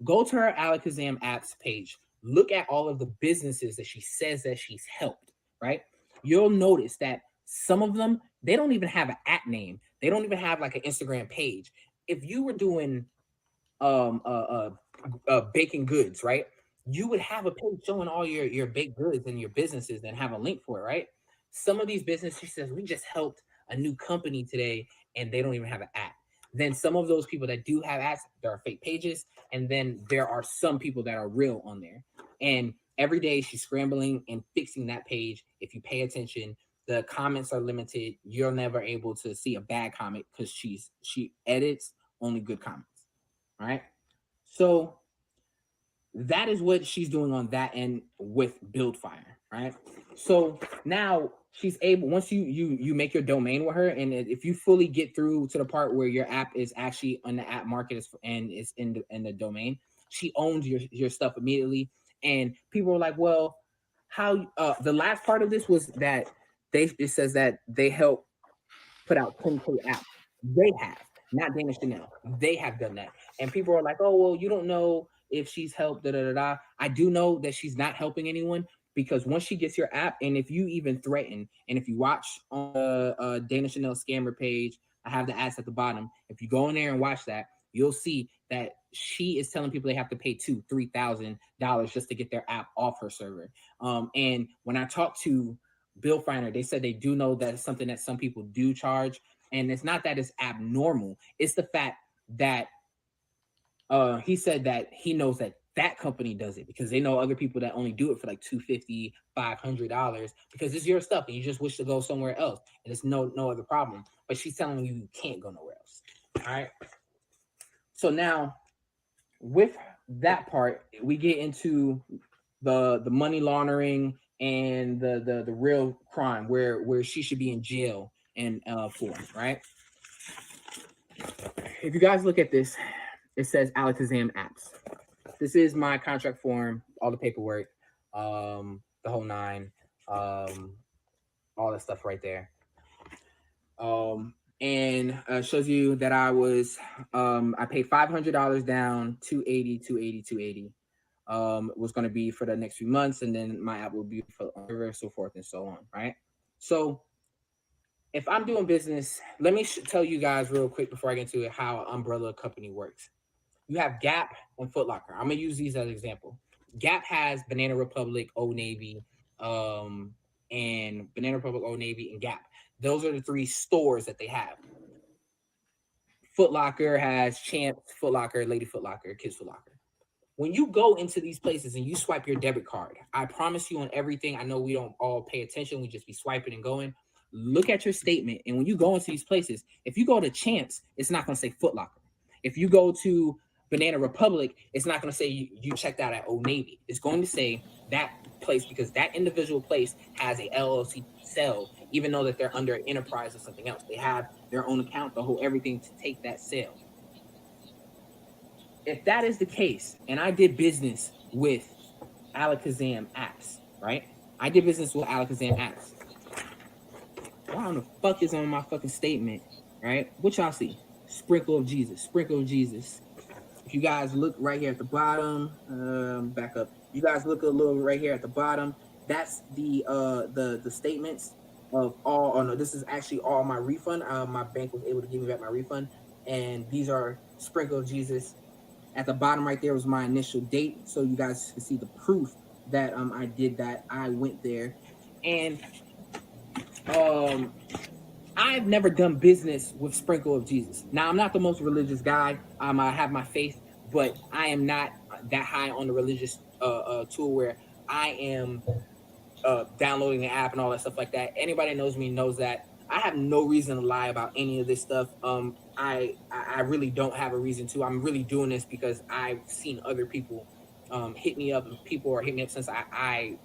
Go to her Alakazam apps page. Look at all of the businesses that she says that she's helped, right? You'll notice that some of them, they don't even have an app name. They don't even have like an Instagram page. If you were doing baking goods, right? You would have a page showing all your baked goods and your businesses and have a link for it, right? Some of these businesses, she says, we just helped a new company today and they don't even have an app. Then some of those people that do have apps, there are fake pages. And then there are some people that are real on there. And every day she's scrambling and fixing that page. If you pay attention, the comments are limited. You're never able to see a bad comment because she edits only good comments, right? So that is what she's doing on that end with Buildfire, right? So now she's able, once you make your domain with her, and if you fully get through to the part where your app is actually on the app market and is in the domain, she owns your stuff immediately. And people are like, well, how the last part of this was that it says that they help put out 10K apps. They have, not Dana Chanel. They have done that. And people are like, oh, well, you don't know if she's helped, da da da da. I do know that she's not helping anyone because once she gets your app, and if you even threaten, and if you watch on the Dana Chanel scammer page, I have the ads at the bottom. If you go in there and watch that, you'll see that she is telling people they have to pay $2,000-$3,000 just to get their app off her server. And when I talked to Buildfire, they said they do know that it's something that some people do charge, and it's not that it's abnormal. It's the fact that he said that he knows that company does it because they know other people that only do it for like $250, $500 because it's your stuff and you just wish to go somewhere else and it's no other problem. But she's telling you can't go nowhere else. All right. So now with that part, we get into the money laundering and the real crime where she should be in jail and for, right? If you guys look at this, it says Alakazam apps. This is my contract form, all the paperwork, the whole 9, all that stuff right there. And shows you that I paid $500 down, 280 was going to be for the next few months, and then my app will be for so forth and so on, right? So if I'm doing business, let me tell you guys real quick before I get into it how an umbrella company works. You have Gap and Foot Locker. I'm gonna use these as an example. Gap has Banana Republic, Old Navy, and Banana Republic, Old Navy, and Gap. Those are the 3 stores that they have. Foot Locker has Champs, Foot Locker, Lady Foot Locker, Kids Foot Locker. When you go into these places and you swipe your debit card, I promise you on everything, I know we don't all pay attention, we just be swiping and going. Look at your statement, and when you go into these places, if you go to Champs, it's not gonna say Foot Locker. If you go to Banana Republic, it's not going to say you checked out at Old Navy. It's going to say that place because that individual place has a LLC sale, even though that they're under an enterprise or something else. They have their own account, the whole everything to take that sale. If that is the case, and I did business with Alakazam apps, right? I did business with Alakazam apps. Why the fuck is on my fucking statement, right? What y'all see? Sprinkle of Jesus, sprinkle of Jesus. If you guys look right here at the bottom, back up. You guys look a little right here at the bottom. That's the statements of all. Oh no, this is actually all my refund. My bank was able to give me back my refund, and these are sprinkle of Jesus. At the bottom right there was my initial date, so you guys can see the proof that I did that. I went there, and I've never done business with Sprinkle of Jesus. Now, I'm not the most religious guy. I have my faith, but I am not that high on the religious tool where I am downloading the app and all that stuff like that. Anybody that knows me knows that I have no reason to lie about any of this stuff. I really don't have a reason to. I'm really doing this because I've seen other people hit me up, and people are hitting me up since I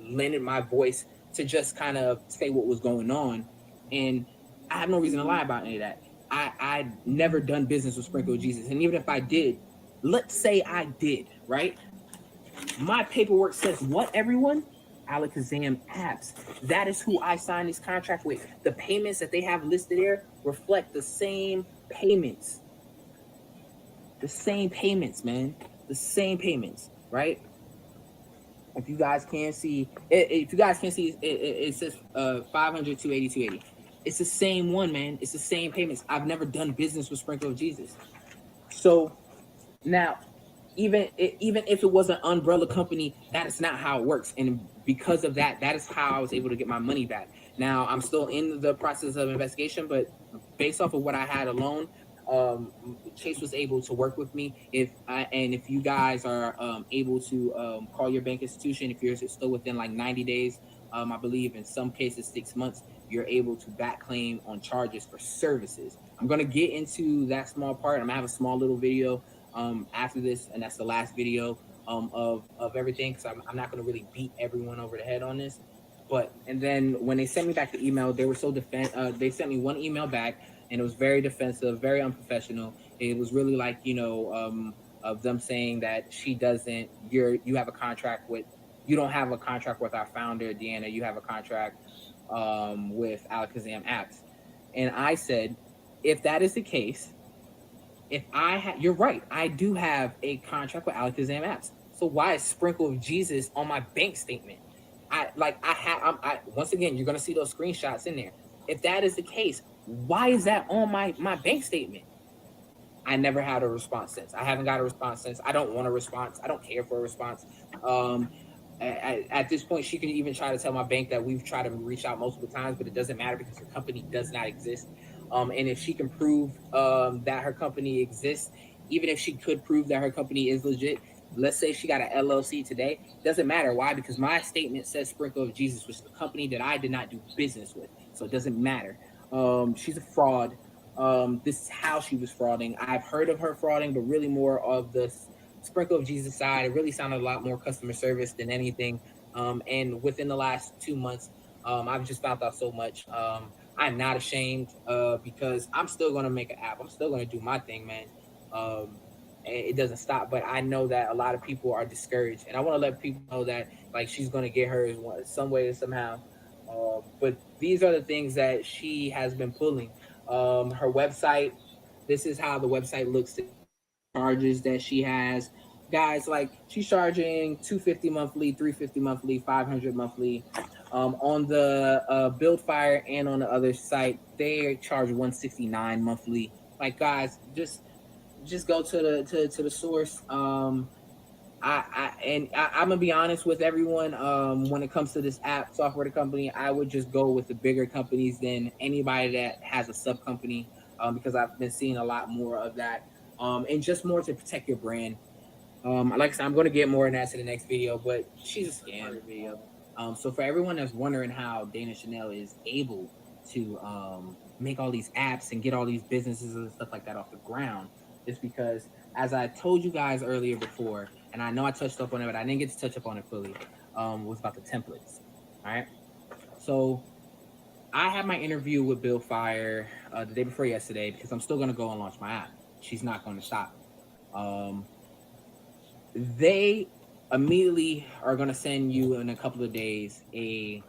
lended my voice to just kind of say what was going on. And I have no reason to lie about any of that. I never done business with Sprinkle of Jesus. And even if I did, let's say I did, right? My paperwork says what, everyone? Alakazam apps. That is who I signed this contract with. The payments that they have listed there reflect the same payments. The same payments, man. The same payments, right? If you guys can't see, it says 500 to 8280. It's the same one, man. It's the same payments. I've never done business with Sprinkle of Jesus. So now, even if it was an umbrella company, that is not how it works. And because of that, that is how I was able to get my money back. Now, I'm still in the process of investigation, but based off of what I had alone, Chase was able to work with me. If you guys are able to call your bank institution, if you're still within like 90 days, I believe in some cases 6 months, you're able to back claim on charges for services. I'm going to get into that small part. I'm going to have a small little video after this, and that's the last video of everything, because I'm not going to really beat everyone over the head on this. But and then when they sent me back the email, they were so they sent me one email back, and it was very defensive, very unprofessional. It was really like, of them saying that you have a contract with, you don't have a contract with our founder, Deanna, you have a contract with Alakazam apps. And I said, if that is the case, you're right, I do have a contract with Alakazam apps. So why is Sprinkle of Jesus on my bank statement? Once again, you're gonna see those screenshots in there. If that is the case, why is that on my bank statement? I never had a response since. I haven't got a response since. I don't want a response. I don't care for a response. At this point, she can even try to tell my bank that we've tried to reach out multiple times, but it doesn't matter because her company does not exist. And if she can prove that her company exists, even if she could prove that her company is legit, let's say she got an LLC today, doesn't matter. Why? Because my statement says Sprinkle of Jesus, which is a company that I did not do business with. So it doesn't matter. She's a fraud. This is how she was frauding. I've heard of her frauding, but really more of the Sprinkle of Jesus side. It really sounded a lot more customer service than anything. And within the last 2 months, I've just found out so much. I'm not ashamed because I'm still going to make an app. I'm still going to do my thing, man. It doesn't stop, but I know that a lot of people are discouraged, and I want to let people know that like she's going to get hers some way or somehow. But these are the things that she has been pulling. Her website, this is how the website looks. Charges that she has, guys, like she's charging $250 monthly, $350 monthly, $500 monthly. On the Build Fire and on the other site, they charge $169 monthly. Like, guys, just go to the source. I'm gonna be honest with everyone. When it comes to this app software company, I would just go with the bigger companies than anybody that has a sub company, because I've been seeing a lot more of that, and just more to protect your brand. Like I said, I'm gonna get more in that to the next video, but she's a scam video. So for everyone that's wondering how Dana Chanel is able to make all these apps and get all these businesses and stuff like that off the ground, it's because as I told you guys earlier before, and I know I touched up on it, but I didn't get to touch up on it fully. Was about the templates. All right. So I had my interview with Bill Fire the day before yesterday because I'm still gonna go and launch my app. She's not going to stop. Um, they immediately are going to send you in a couple of days a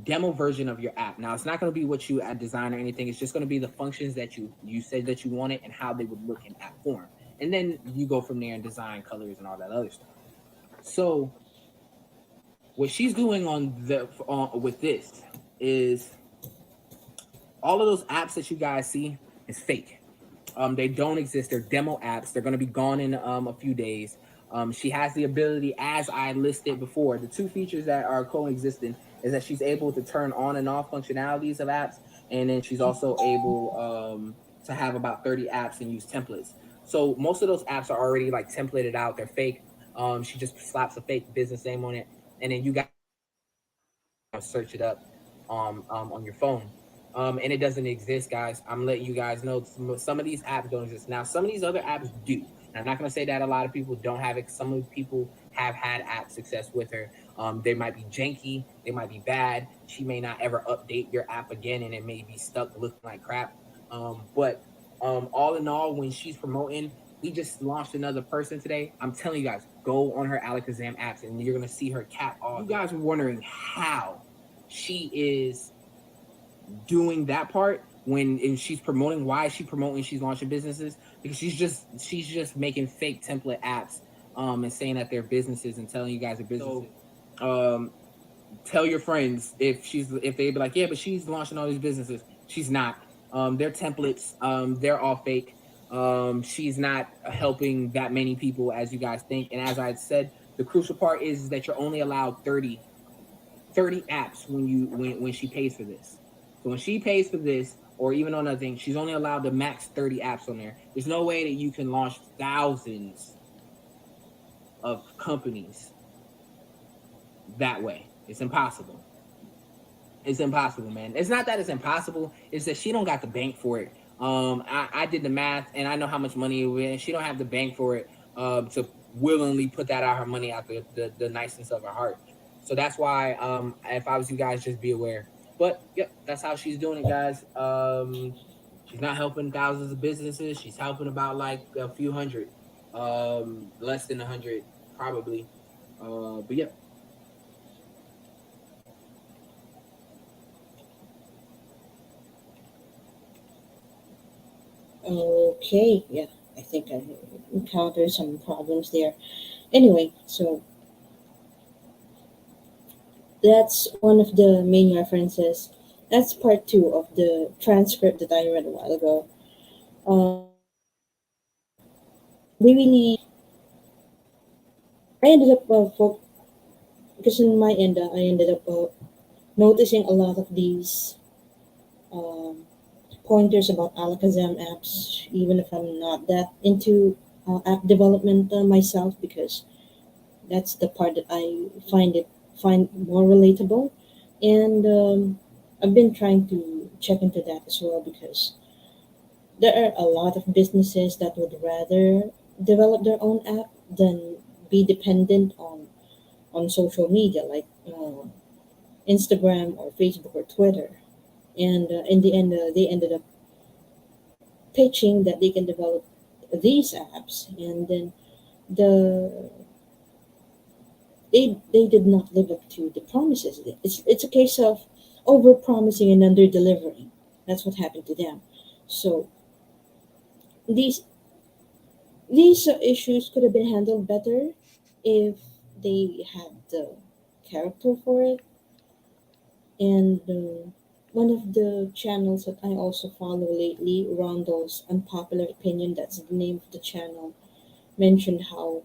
demo version of your app. Now it's not going to be what you design or anything. It's just going to be the functions that you said that you wanted and how they would look in app form. And then you go from there and design colors and all that other stuff. So what she's doing with this is all of those apps that you guys see is fake. They don't exist. They're demo apps. They're going to be gone in a few days. She has the ability, as I listed before, the two features that are coexisting is that she's able to turn on and off functionalities of apps, and then she's also able to have about 30 apps and use templates. So most of those apps are already like templated out. They're fake. She just slaps a fake business name on it, and then you guys search it up on your phone. And it doesn't exist, guys. I'm letting you guys know some of these apps don't exist. Now, some of these other apps do. And I'm not going to say that a lot of people don't have it. Some of the people have had app success with her. They might be janky. They might be bad. She may not ever update your app again, and it may be stuck looking like crap. But all in all, when she's promoting, we just launched another person today. I'm telling you guys, go on her Alakazam apps, and you're going to see her cat all. You guys were wondering how she is doing that part when she's promoting. Why is she promoting? She's launching businesses because she's just making fake template apps and saying that they're businesses and telling you guys are businesses. So, tell your friends if they be like, yeah, but she's launching all these businesses. She's not. They're templates. They're all fake. She's not helping that many people as you guys think. And as I said, the crucial part is that you're only allowed 30 apps when she pays for this. So when she pays for this, or even on other things, she's only allowed to max 30 apps on there. There's no way that you can launch thousands of companies that way. It's impossible. It's impossible, man. It's not that it's impossible. It's that she don't got the bank for it. I did the math, and I know how much money it was. She don't have the bank for it to willingly put that out her money out the niceness of her heart. So that's why, if I was you guys, just be aware. But yep, that's how she's doing it, guys. She's not helping thousands of businesses. She's helping about like a few hundred, less than 100 probably. But yep. Okay, yeah, I think I encountered some problems there. Anyway, so that's one of the main references. That's part two of the transcript that I read a while ago. We really, I ended up, because in my end, I ended up noticing a lot of these um, pointers about Alakazam apps, even if I'm not that into app development myself, because that's the part that I find more relatable, and I've been trying to check into that as well because there are a lot of businesses that would rather develop their own app than be dependent on social media like Instagram or Facebook or Twitter. And in the end, they ended up pitching that they can develop these apps, and then the they did not live up to the promises. It's a case of over promising and under delivering. That's what happened to them. So these these issues could have been handled better if they had the character for it. And one of the channels that I also follow lately, Rondo's Unpopular Opinion, that's the name of the channel, mentioned how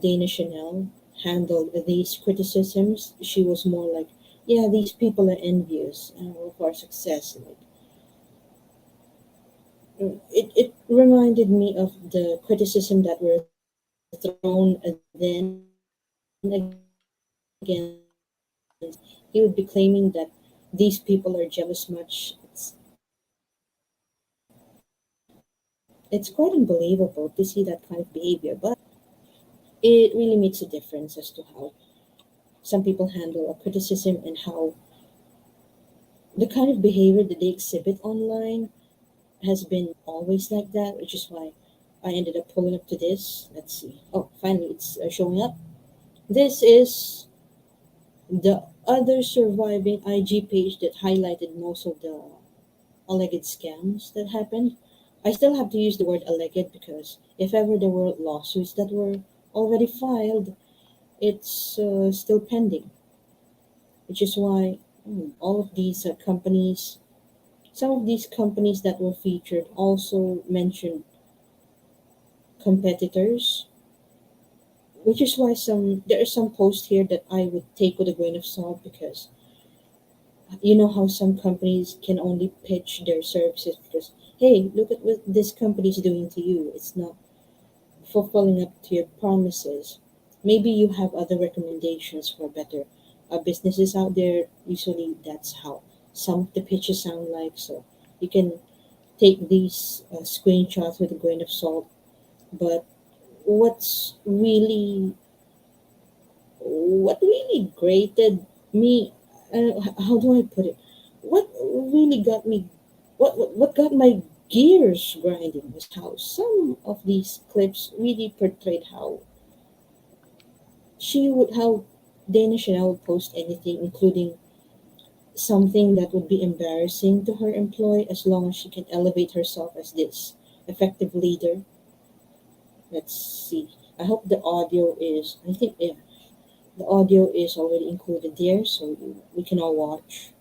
Dana Chanel handled these criticisms. She was more like, yeah, these people are envious of our success. Like, it reminded me of the criticism that were thrown then against he would be claiming that these people are jealous much. It's quite unbelievable to see that kind of behavior, but it really makes a difference as to how some people handle a criticism and how the kind of behavior that they exhibit online has been always like that, which is why I ended up pulling up to this. Let's see. Oh, finally, it's showing up. This is the other surviving IG page that highlighted most of the alleged scams that happened. I still have to use the word alleged because if ever there were lawsuits that were already filed, it's still pending, which is why all of these companies, some of these companies that were featured also mentioned competitors, which is why there are some posts here that I would take with a grain of salt because you know how some companies can only pitch their services because hey, look at what this company is doing to you. It's not fulfilling up to your promises. Maybe you have other recommendations for better businesses out there. Usually, that's how some of the pitches sound like. So you can take these screenshots with a grain of salt. But what's really what really grated me, how do I put it, what really got me, what got my gears grinding was how some of these clips really portrayed how Dana Chanel would post anything, including something that would be embarrassing to her employee, as long as she can elevate herself as this effective leader. Let's see. I hope the audio is, I think, yeah, the audio is already included there, so we can all watch.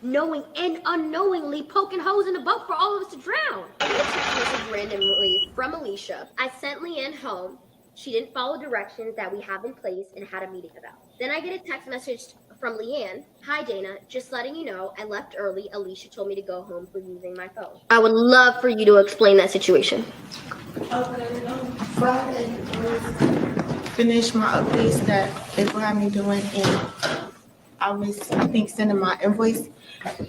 Knowing and unknowingly poking holes in the boat for all of us to drown. I get a text message randomly from Alicia. I sent Leanne home. She didn't follow directions that we have in place and had a meeting about. Then I get a text message from Leanne. Hi, Dana. Just letting you know, I left early. Alicia told me to go home for using my phone. I would love for you to explain that situation. Okay, Friday, finished my updates that they will have me doing, and I was, I think, sending my invoice,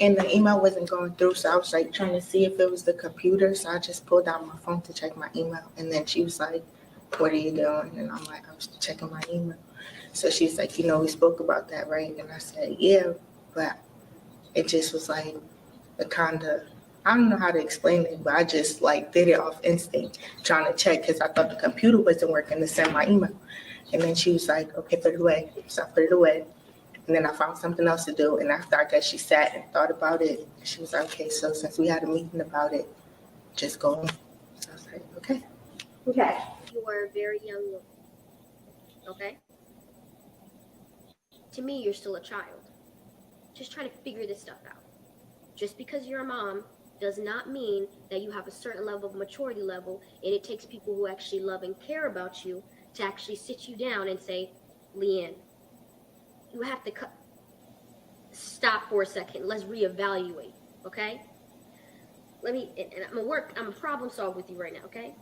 and the email wasn't going through, so I was like trying to see if it was the computer, so I just pulled out my phone to check my email, and then she was like, what are you doing? And I'm like, I was checking my email. So she's like, we spoke about that, right? And I said, yeah, but it just was like a kind of, I don't know how to explain it, but I just like did it off instinct, trying to check because I thought the computer wasn't working to send my email. And then she was like, okay, put it away. So I put it away. And then I found something else to do. And after I guess she sat and thought about it, she was like, okay, so since we had a meeting about it, just go on. So I was like, okay. Okay. You are a very young woman. Okay? To me, you're still a child. Just trying to figure this stuff out. Just because you're a mom does not mean that you have a certain level of maturity level, and it takes people who actually love and care about you to actually sit you down and say, Leanne, you have to stop for a second. Let's reevaluate, okay? And I'm a problem solve with you right now, okay?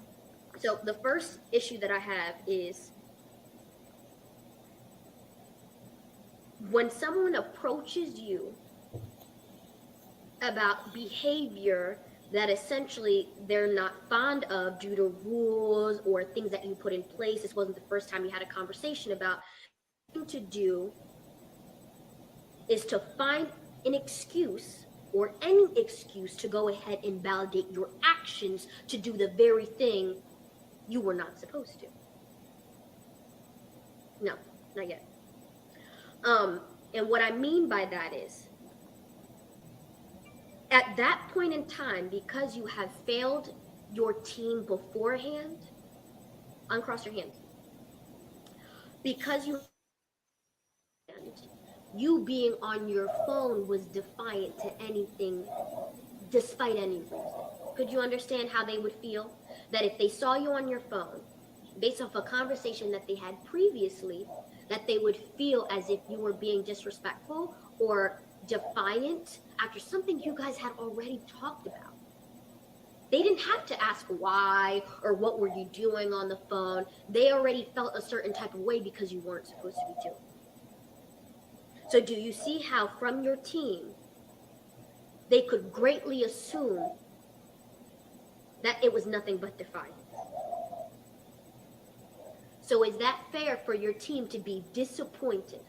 So the first issue that I have is when someone approaches you about behavior that essentially they're not fond of due to rules or things that you put in place. This wasn't the first time you had a conversation about. Thing to do is to find an excuse or any excuse to go ahead and validate your actions to do the very thing you were not supposed to. No, not yet. And what I mean by that is, at that point in time, because you have failed your team beforehand, uncross your hands. Because you being on your phone was defiant to anything, despite any reason. Could you understand how they would feel? That if they saw you on your phone, based off a conversation that they had previously, that they would feel as if you were being disrespectful or defiant after something you guys had already talked about. They didn't have to ask why or what were you doing on the phone. They already felt a certain type of way because you weren't supposed to be doing it. So do you see how from your team, they could greatly assume that it was nothing but defiance? So is that fair for your team to be disappointed?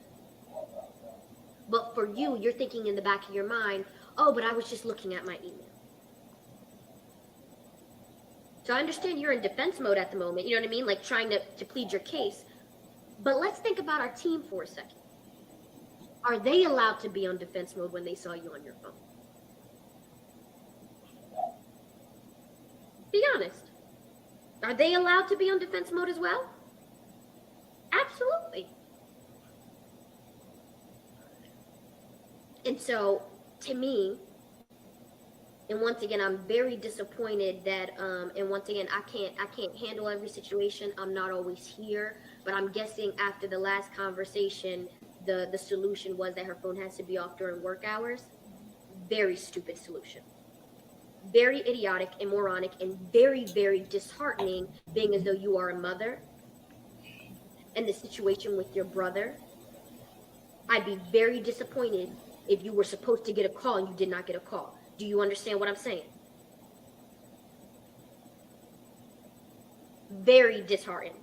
But for you, you're thinking in the back of your mind, oh, but I was just looking at my email. So I understand you're in defense mode at the moment, you know what I mean? Like trying to plead your case. But let's think about our team for a second. Are they allowed to be on defense mode when they saw you on your phone? Be honest. Are they allowed to be on defense mode as well? Absolutely. And so, to me, and once again, I'm very disappointed that, and once again, I can't handle every situation. I'm not always here, but I'm guessing after the last conversation, the solution was that her phone has to be off during work hours. Very stupid solution. Very idiotic and moronic and very, very disheartening, being as though you are a mother and the situation with your brother. I'd be very disappointed if you were supposed to get a call and you did not get a call. Do you understand what I'm saying? Very disheartened.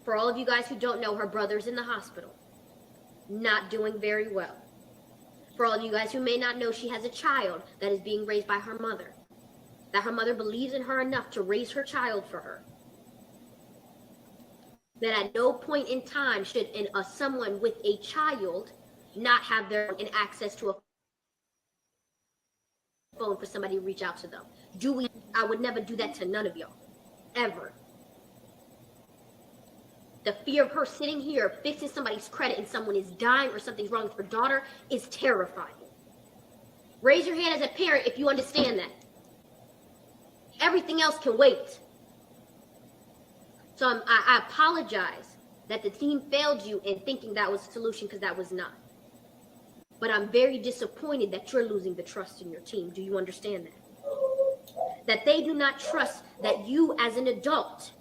For all of you guys who don't know, her brother's in the hospital, not doing very well. For all of you guys who may not know, she has a child that is being raised by her mother, that her mother believes in her enough to raise her child for her. That at no point in time should someone with a child not have their own access to a phone for somebody to reach out to them. I would never do that to none of y'all, ever. The fear of her sitting here fixing somebody's credit and someone is dying or something's wrong with her daughter is terrifying. Raise your hand as a parent if you understand that. Everything else can wait. So I apologize that the team failed you in thinking that was a solution, because that was not. But I'm very disappointed that you're losing the trust in your team. Do you understand that? That they do not trust that you as an adult,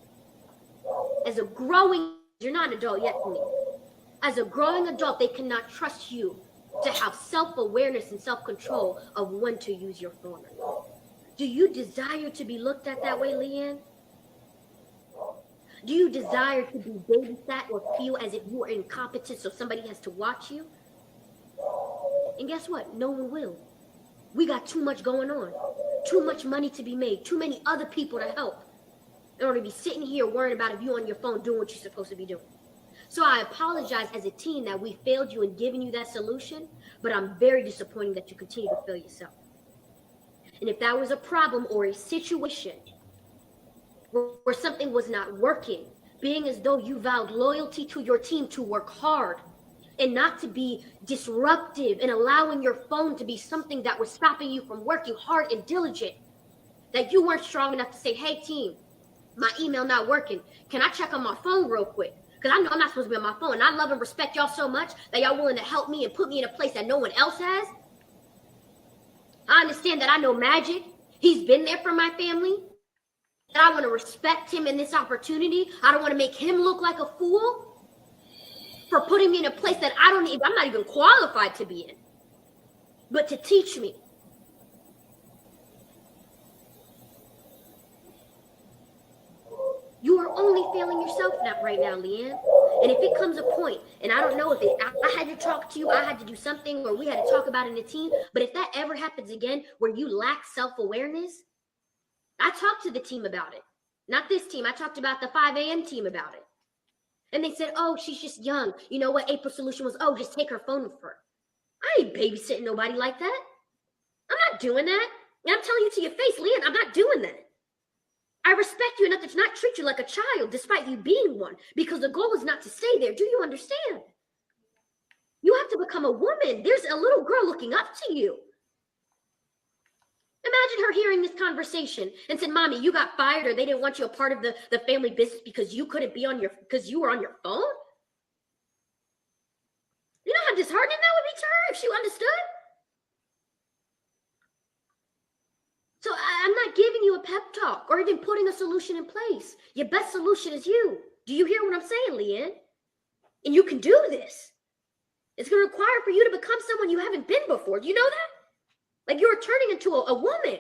as a growing, you're not an adult yet to me. As a growing adult, they cannot trust you to have self-awareness and self-control of when to use your phone. Do you desire to be looked at that way, Leanne? Do you desire to be babysat or feel as if you are incompetent so somebody has to watch you? And guess what? No one will. We got too much going on. Too much money to be made. Too many other people to help in order to be sitting here worrying about if you're on your phone doing what you're supposed to be doing. So I apologize as a team that we failed you in giving you that solution, but I'm very disappointed that you continue to fail yourself. And if that was a problem or a situation where something was not working, being as though you vowed loyalty to your team to work hard and not to be disruptive and allowing your phone to be something that was stopping you from working hard and diligent, that you weren't strong enough to say, hey team, my email not working. Can I check on my phone real quick? Because I know I'm not supposed to be on my phone. And I love and respect y'all so much that y'all willing to help me and put me in a place that no one else has. I understand that I know Magic. He's been there for my family. And I want to respect him in this opportunity. I don't want to make him look like a fool for putting me in a place that I'm not even qualified to be in. But to teach me. You are only failing yourself right now, Leanne. And if it comes a point, and I don't know if I had to talk to you, I had to do something, or we had to talk about it in a team, but if that ever happens again where you lack self-awareness, I talked to the team about it. Not this team. I talked about the 5 a.m. team about it. And they said, oh, she's just young. You know what? April's solution was, oh, just take her phone with her. I ain't babysitting nobody like that. I'm not doing that. And I'm telling you to your face, Leanne, I'm not doing that. I respect you enough to not treat you like a child despite you being one, because the goal is not to stay there. Do you understand? You have to become a woman. There's a little girl looking up to you. Imagine her hearing this conversation and said, Mommy, you got fired, or they didn't want you a part of the family business because you couldn't be because you were on your phone. You know how disheartening that would be to her if she understood? pep talk or even putting a solution in place. Your best solution is you. Do you hear what I'm saying, Leanne? And you can do this. It's going to require for you to become someone you haven't been before. Do you know that? Like you're turning into a woman.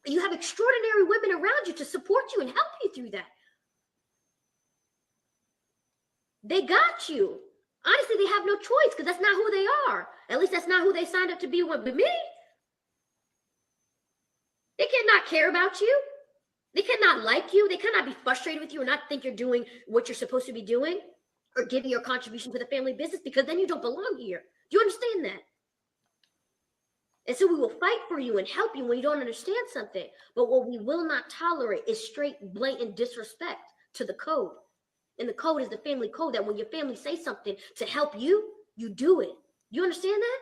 And you have extraordinary women around you to support you and help you through that. They got you. Honestly, they have no choice because that's not who they are. At least that's not who they signed up to be with me. They cannot care about you. They cannot like you. They cannot be frustrated with you or not think you're doing what you're supposed to be doing or giving your contribution to the family business because then you don't belong here. Do you understand that? And so we will fight for you and help you when you don't understand something. But what we will not tolerate is straight, blatant disrespect to the code. And the code is the family code that when your family says something to help you, you do it. You understand that?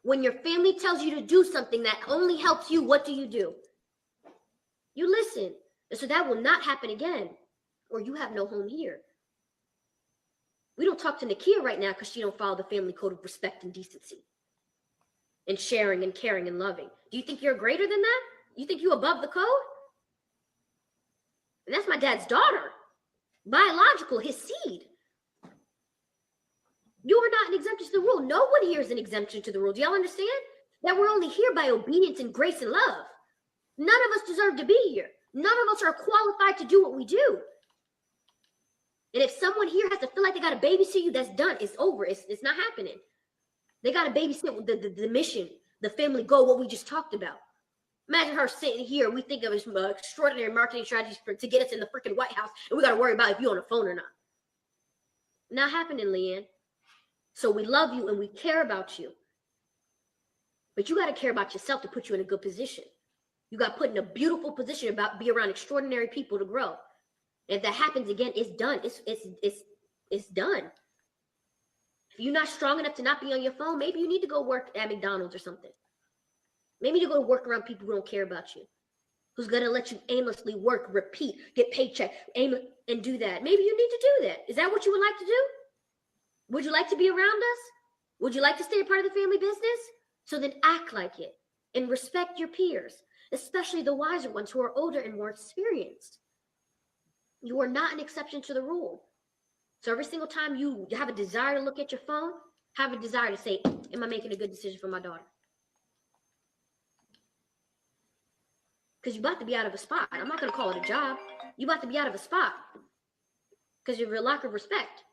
When your family tells you to do something that only helps you, what do? You listen. And so that will not happen again, or you have no home here. We don't talk to Nakia right now because she don't follow the family code of respect and decency and sharing and caring and loving. Do you think you're greater than that? You think you above the code? And that's my dad's daughter. Biological, his seed. You are not an exemption to the rule. No one here is an exemption to the rule. Do y'all understand? That we're only here by obedience and grace and love. None of us deserve to be here. None of us are qualified to do what we do. And if someone here has to feel like they got to babysit you, that's done. It's over. It's not happening. They got to babysit the mission, the family goal, what we just talked about. Imagine her sitting here. We think of as extraordinary marketing strategies to get us in the freaking White House, and we got to worry about if you're on the phone or not. Not happening, Leanne. So we love you and we care about you. But you got to care about yourself to put you in a good position. You got put in a beautiful position about be around extraordinary people to grow. And if that happens again, it's done. It's done. If you're not strong enough to not be on your phone, maybe you need to go work at McDonald's or something. Maybe you go to work around people who don't care about you, who's going to let you aimlessly work, repeat, get paycheck, aim and do that. Maybe you need to do that. Is that what you would like to do? Would you like to be around us? Would you like to stay a part of the family business? So then act like it and respect your peers, especially the wiser ones who are older and more experienced. You are not an exception to the rule. So every single time you have a desire to look at your phone, have a desire to say, am I making a good decision for my daughter? Because you're about to be out of a spot. I'm not going to call it a job. You're about to be out of a spot because of your lack of respect.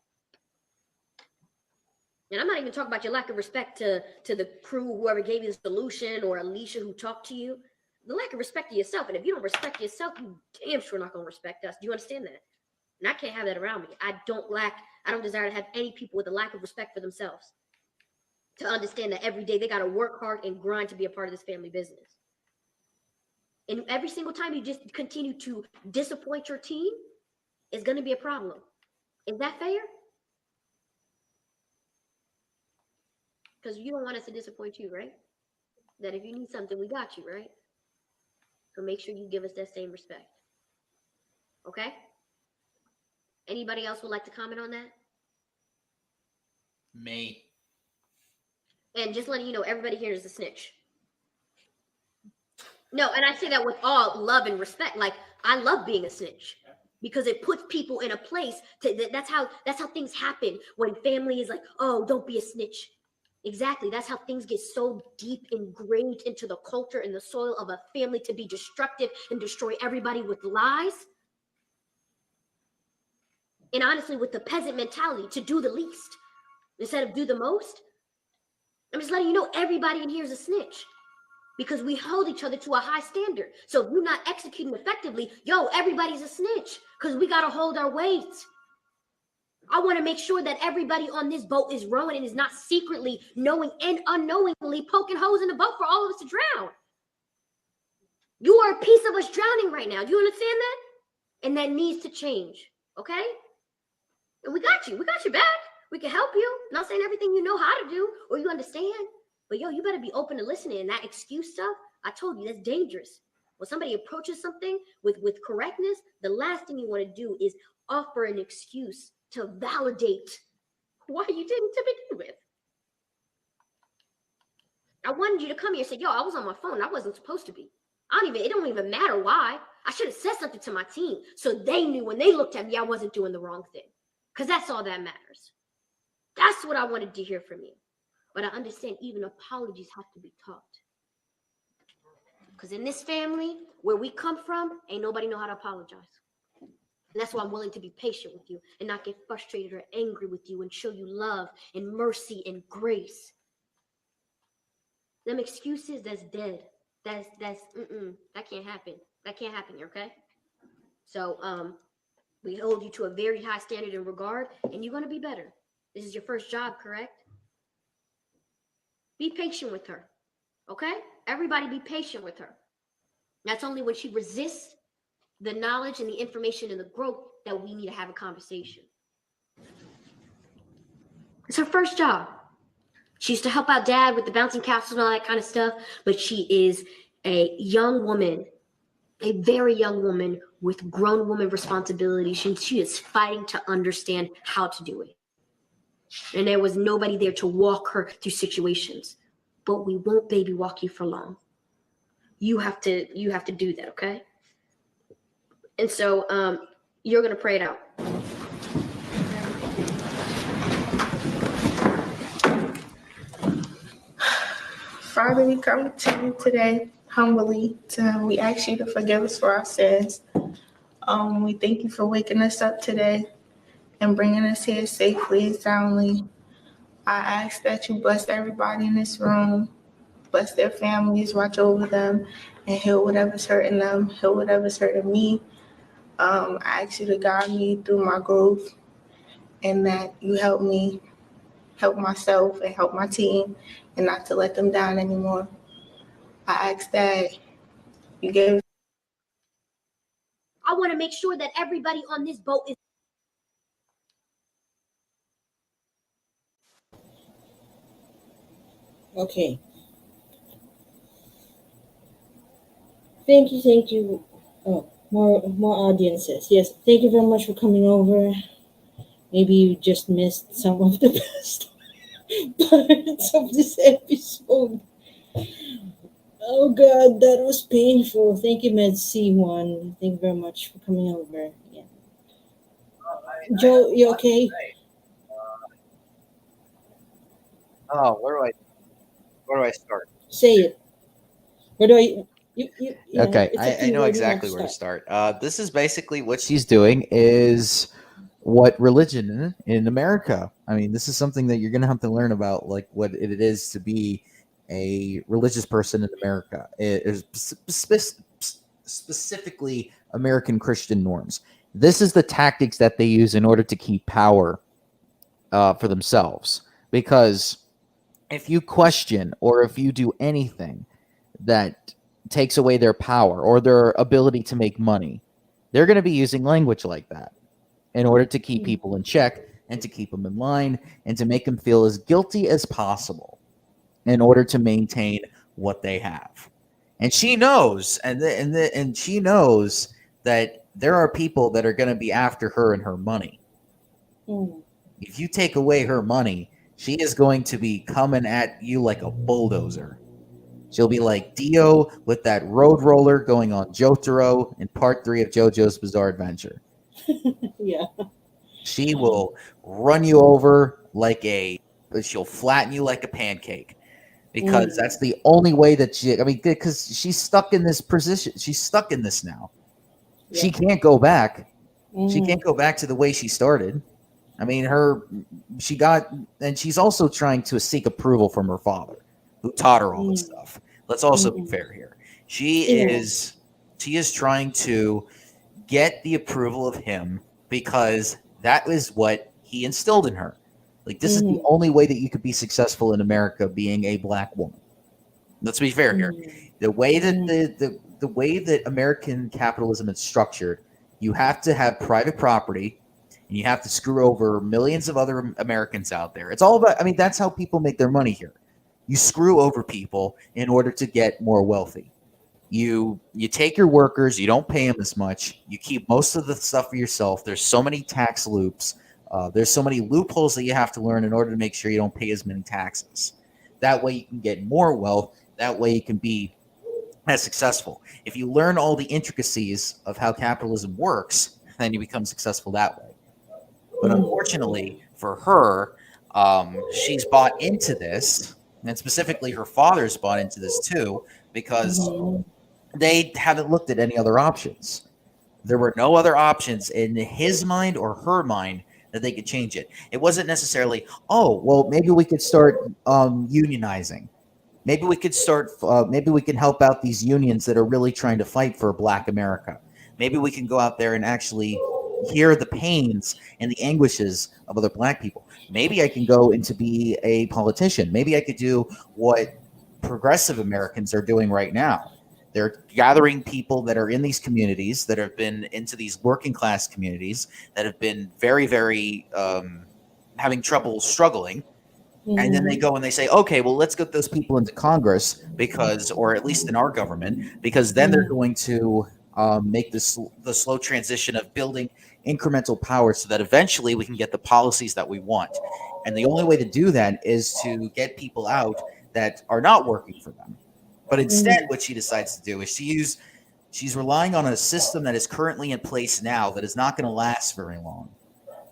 And I'm not even talking about your lack of respect to the crew, whoever gave you the solution, or Alicia who talked to you. The lack of respect to yourself. And if you don't respect yourself, you damn sure not going to respect us. Do you understand that? And I can't have that around me. I don't desire to have any people with a lack of respect for themselves. To understand that every day they got to work hard and grind to be a part of this family business. And every single time you just continue to disappoint your team, it's going to be a problem. Is that fair? Because you don't want us to disappoint you, right? That if you need something, we got you, right? So make sure you give us that same respect. Okay? Anybody else would like to comment on that? Me. And just letting you know, everybody here is a snitch. No, and I say that with all love and respect. Like, I love being a snitch because it puts people in a place that's how things happen when family is like, oh, don't be a snitch. Exactly. That's how things get so deep ingrained into the culture and the soil of a family to be destructive and destroy everybody with lies. And honestly, with the peasant mentality to do the least instead of do the most. I'm just letting you know everybody in here is a snitch because we hold each other to a high standard. So if you're not executing effectively, everybody's a snitch because we got to hold our weight. I want to make sure that everybody on this boat is rowing and is not secretly knowing and unknowingly poking holes in the boat for all of us to drown. You are a piece of us drowning right now. Do you understand that? And that needs to change. Okay? And we got you. We got your back. We can help you. I'm not saying everything you know how to do or you understand. But you better be open to listening. And that excuse stuff, I told you, that's dangerous. When somebody approaches something with correctness, the last thing you want to do is offer an excuse to validate why you didn't to begin with. I wanted you to come here and say, yo, I was on my phone. I wasn't supposed to be. It don't even matter why. I should have said something to my team so they knew when they looked at me, I wasn't doing the wrong thing. Because that's all that matters. That's what I wanted to hear from you. But I understand even apologies have to be taught. Because in this family, where we come from, ain't nobody know how to apologize. And that's why I'm willing to be patient with you and not get frustrated or angry with you and show you love and mercy and grace. Them excuses, that's dead. That can't happen. That can't happen here, okay? So, we hold you to a very high standard and regard, and you're going to be better. This is your first job, correct? Be patient with her, okay? Everybody be patient with her. That's only when she resists the knowledge and the information and the growth that we need to have a conversation. It's her first job. She used to help out dad with the bouncing castles and all that kind of stuff, but she is a young woman, a very young woman with grown woman responsibilities. And she is fighting to understand how to do it. And there was nobody there to walk her through situations. But we won't baby walk you for long. You have to do that, okay? And so you're gonna pray it out. Father, we come to you today humbly. We ask you to forgive us for our sins. We thank you for waking us up today and bringing us here safely and soundly. I ask that you bless everybody in this room, bless their families, watch over them, and heal whatever's hurting them, heal whatever's hurting me. I ask you to guide me through my growth and that you help me help myself and help my team and not to let them down anymore. I ask that you give. I want to make sure that everybody on this boat is. Okay. Thank you. Oh, more audiences. Yes, thank you very much for coming over. Maybe you just missed some of the best parts of this episode. Oh god, that was painful. Thank you, Med C1. Thank you very much for coming over. Yeah. Joe, you okay? Oh, where do I start? Say it. Where do I? Yeah, Okay, it's up to I you know where you want exactly to where to start. start. This is basically what she's doing is what religion in America. I mean, this is something that you're going to have to learn about, like what it is to be a religious person in America. It is specifically American Christian norms. This is the tactics that they use in order to keep power for themselves. Because if you question or if you do anything that takes away their power or their ability to make money, they're going to be using language like that in order to keep people in check and to keep them in line and to make them feel as guilty as possible in order to maintain what they have. And she knows, and she knows that there are people that are going to be after her and her money. If you take away her money, she is going to be coming at you like a bulldozer. She'll be like Dio with that road roller going on Jotaro in part 3 of JoJo's Bizarre Adventure. Yeah. She will run you over she'll flatten you like a pancake. Because that's the only way that because she's stuck in this position. She's stuck in this now. Yeah. She can't go back. She can't go back to the way she started. I mean, and she's also trying to seek approval from her father, who taught her all this stuff. Let's also be fair here. She is trying to get the approval of him because that is what he instilled in her. Like, this is the only way that you could be successful in America, being a black woman. Let's be fair here. The way that the way that American capitalism is structured, you have to have private property, and you have to screw over millions of other Americans out there. It's all about. I mean, that's how people make their money here. You screw over people in order to get more wealthy. You take your workers, you don't pay them as much. You keep most of the stuff for yourself. There's so many tax loops. There's so many loopholes that you have to learn in order to make sure you don't pay as many taxes. That way you can get more wealth. That way you can be as successful. If you learn all the intricacies of how capitalism works, then you become successful that way. But unfortunately for her, she's bought into this, and specifically her father's bought into this too, because they haven't looked at any other options. There were no other options in his mind or her mind that they could change it. It wasn't necessarily, oh, well, maybe we could start unionizing. Maybe we could start. Maybe we can help out these unions that are really trying to fight for Black America. Maybe we can go out there and actually hear the pains and the anguishes of other Black people. Maybe I can go into be a politician. Maybe I could do what progressive Americans are doing right now. They're gathering people that are in these communities, that have been into these working class communities, that have been very, very having trouble struggling. And then they go and they say, okay, well, let's get those people into Congress because, or at least in our government, because then they're going to make the slow transition of building incremental power so that eventually we can get the policies that we want. And the only way to do that is to get people out that are not working for them. But instead, what she decides to do is she's relying on a system that is currently in place now that is not going to last very long.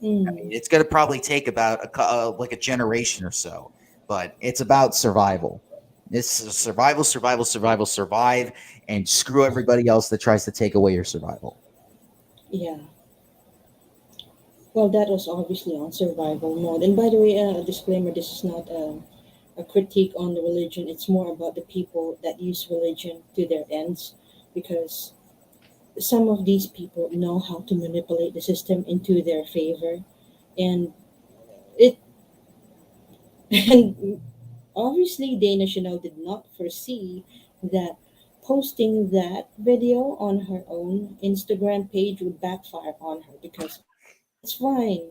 I mean, it's going to probably take about like a generation or so, but it's about survival. It's survival, survival, survival, survive, and screw everybody else that tries to take away your survival. Yeah. Well, that was obviously on survival mode. And by the way, a disclaimer: this is not a critique on the religion. It's more about the people that use religion to their ends, because some of these people know how to manipulate the system into their favor, and it and obviously Dana Chanel did not foresee that posting that video on her own Instagram page would backfire on her, because it's fine.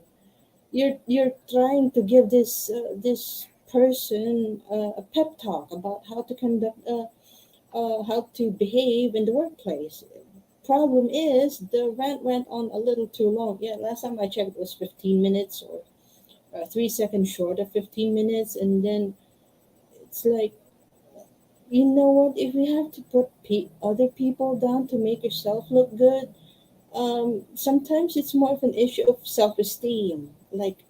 You're trying to give this person a pep talk about how to conduct how to behave in the workplace. Problem is, the rant went on a little too long. Yeah, last time I checked, it was 15 minutes or 3 seconds short of 15 minutes. And then it's like, you know what? If you have to put other people down to make yourself look good, sometimes it's more of an issue of self esteem. Like,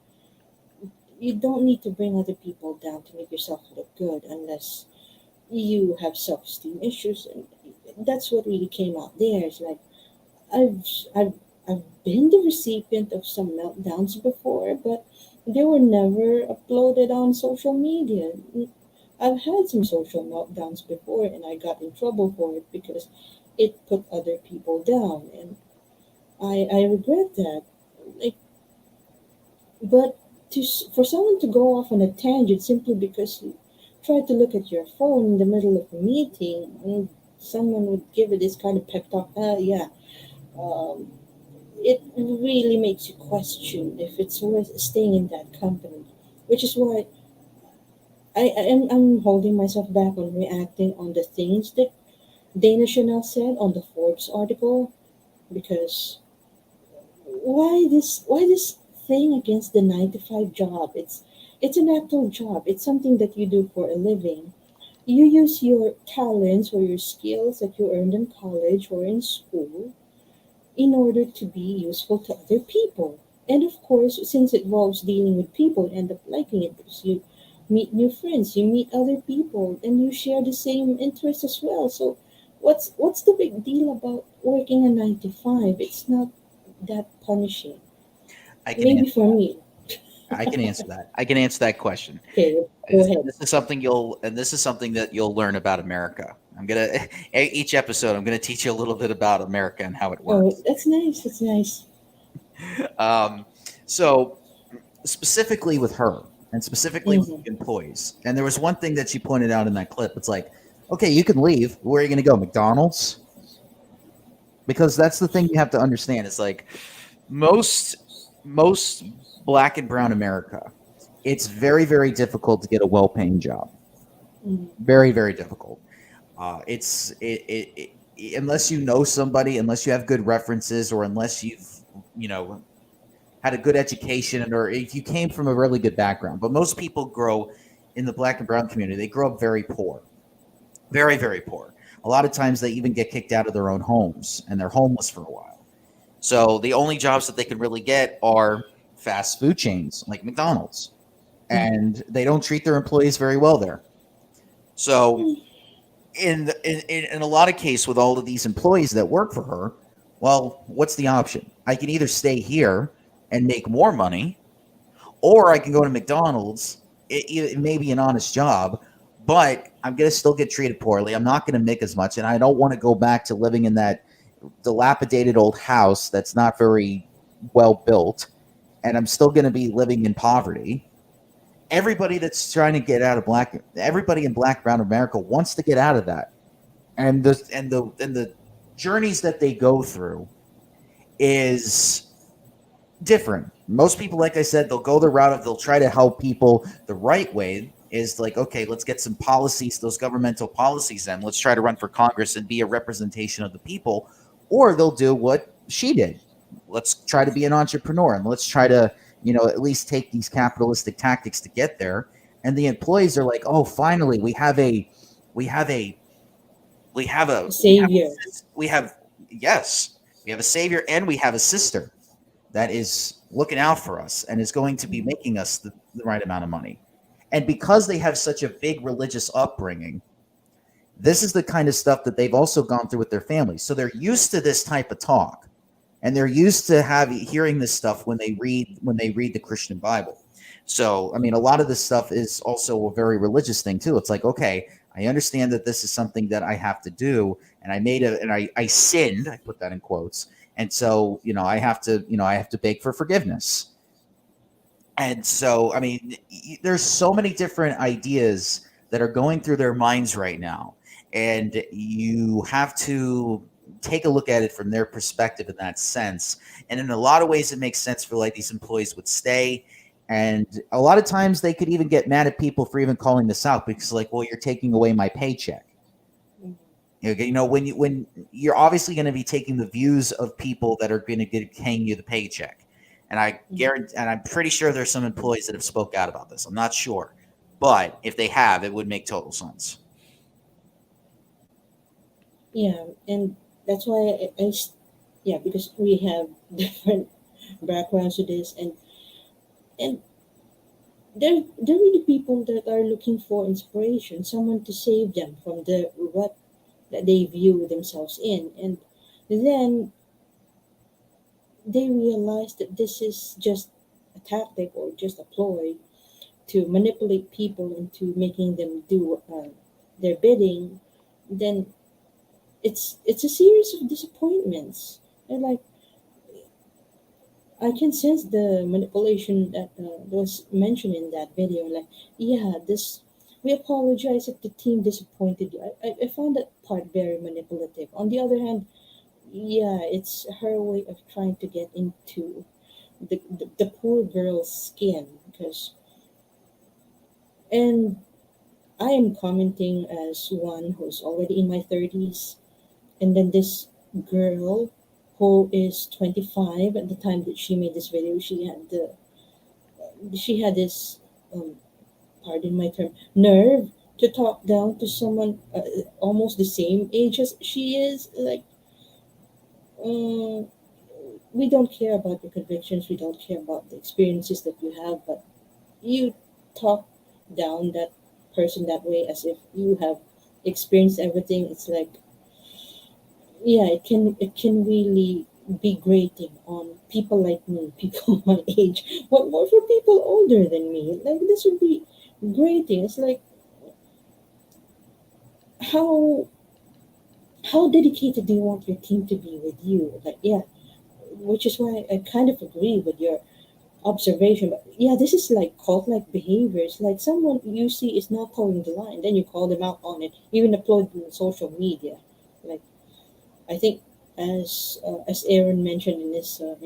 you don't need to bring other people down to make yourself look good unless you have self esteem issues. And that's what really came out there. It's like, I've I've I've been the recipient of some meltdowns before, but they were never uploaded on social media. I've had some social meltdowns before, and I got in trouble for it because it put other people down, and I regret that. Like, but for someone to go off on a tangent simply because you try to look at your phone in the middle of a meeting, and someone would give it this kind of pep talk. Yeah, um, it really makes you question if it's worth staying in that company. Which is why I'm holding myself back on reacting on the things that Dana Chanel said on the Forbes article, because why this thing against the 9 to 5 job? It's an actual job. It's something that you do for a living. You use your talents or your skills that you earned in college or in school in order to be useful to other people. And of course, since it involves dealing with people, you end up liking it because you meet new friends, you meet other people, and you share the same interests as well. So what's the big deal about working a 9 to 5? It's not that punishing. I can Maybe answer, for me. I can answer that. I can answer that question. Okay, go ahead. This is something that you'll learn about America. I'm gonna each episode I'm gonna teach you a little bit about America and how it Oh, works. that's nice. That's nice. So specifically with her and specifically with Mhm. employees, and there was one thing that she pointed out in that clip. It's like, okay, you can leave. Where are you going to go? McDonald's? Because that's the thing you have to understand. It's like most Black and brown America, it's very, very difficult to get a well-paying job. Mhm. Very, very difficult. Unless you know somebody, unless you have good references, or unless you've you know had a good education, or if you came from a really good background. But most people grow in the black and brown community, they grow up very poor, very, very poor. A lot of times they even get kicked out of their own homes and they're homeless for a while. So the only jobs that they can really get are fast food chains like McDonald's. And they don't treat their employees very well there. So in a lot of cases with all of these employees that work for her, well, what's the option? I can either stay here and make more money, or I can go to McDonald's. It may be an honest job, but I'm going to still get treated poorly. I'm not going to make as much, and I don't want to go back to living in that dilapidated old house that's not very well built, and I'm still going to be living in poverty. Everybody that's trying to get out of everybody in black, brown America wants to get out of that, and the journeys that they go through is different. Most people, like I said, they'll go the route of they'll try to help people. The right way is like, okay, let's get some policies, those governmental policies, and let's try to run for Congress and be a representation of the people. Or they'll do what she did. Let's try to be an entrepreneur and let's try to, at least take these capitalistic tactics to get there. And the employees are like, oh, finally, we have a Savior. We have a savior, and we have a sister that is looking out for us and is going to be making us the right amount of money. And because they have such a big religious upbringing, this is the kind of stuff that they've also gone through with their families. So they're used to this type of talk, and they're used to hearing this stuff when they read the Christian Bible. So, I mean, a lot of this stuff is also a very religious thing too. It's like, okay, I understand that this is something that I have to do, and I sinned. I put that in quotes, and so I have to beg for forgiveness. And so, I mean, there's so many different ideas that are going through their minds right now, and you have to take a look at it from their perspective in that sense. And in a lot of ways, it makes sense for like these employees would stay. And a lot of times they could even get mad at people for even calling this out because like, well, you're taking away my paycheck. When you're obviously going to be taking the views of people that are going to get paying you the paycheck. And I guarantee, and I'm pretty sure there's some employees that have spoke out about this. I'm not sure, but if they have, it would make total sense. Yeah, and that's why because we have different backgrounds to this, and they're really people that are looking for inspiration, someone to save them from the rut that they view themselves in, and then they realize that this is just a tactic or just a ploy to manipulate people into making them do their bidding. Then it's a series of disappointments, and like I can sense the manipulation that was mentioned in that video. Like, we apologize if the team disappointed you. I found that part very manipulative. On the other hand, it's her way of trying to get into the poor girl's skin and I am commenting as one who's already in my 30s, and then this girl who is 25 at the time that she made this video, she had this pardon my term, nerve to talk down to someone almost the same age as she is. Like, we don't care about the convictions, we don't care about the experiences that you have, but you talk down that person that way as if you have experienced everything. It's like, it can really be grating on people like me, people my age, but more for people older than me. Like, this would be grating. It's like, how dedicated do you want your team to be with you? Like, which is why I kind of agree with your observation. But this is like cult-like behaviors. Like, someone you see is not towing the line, then you call them out on it, even upload it on social media. Like, I think as Aaron mentioned in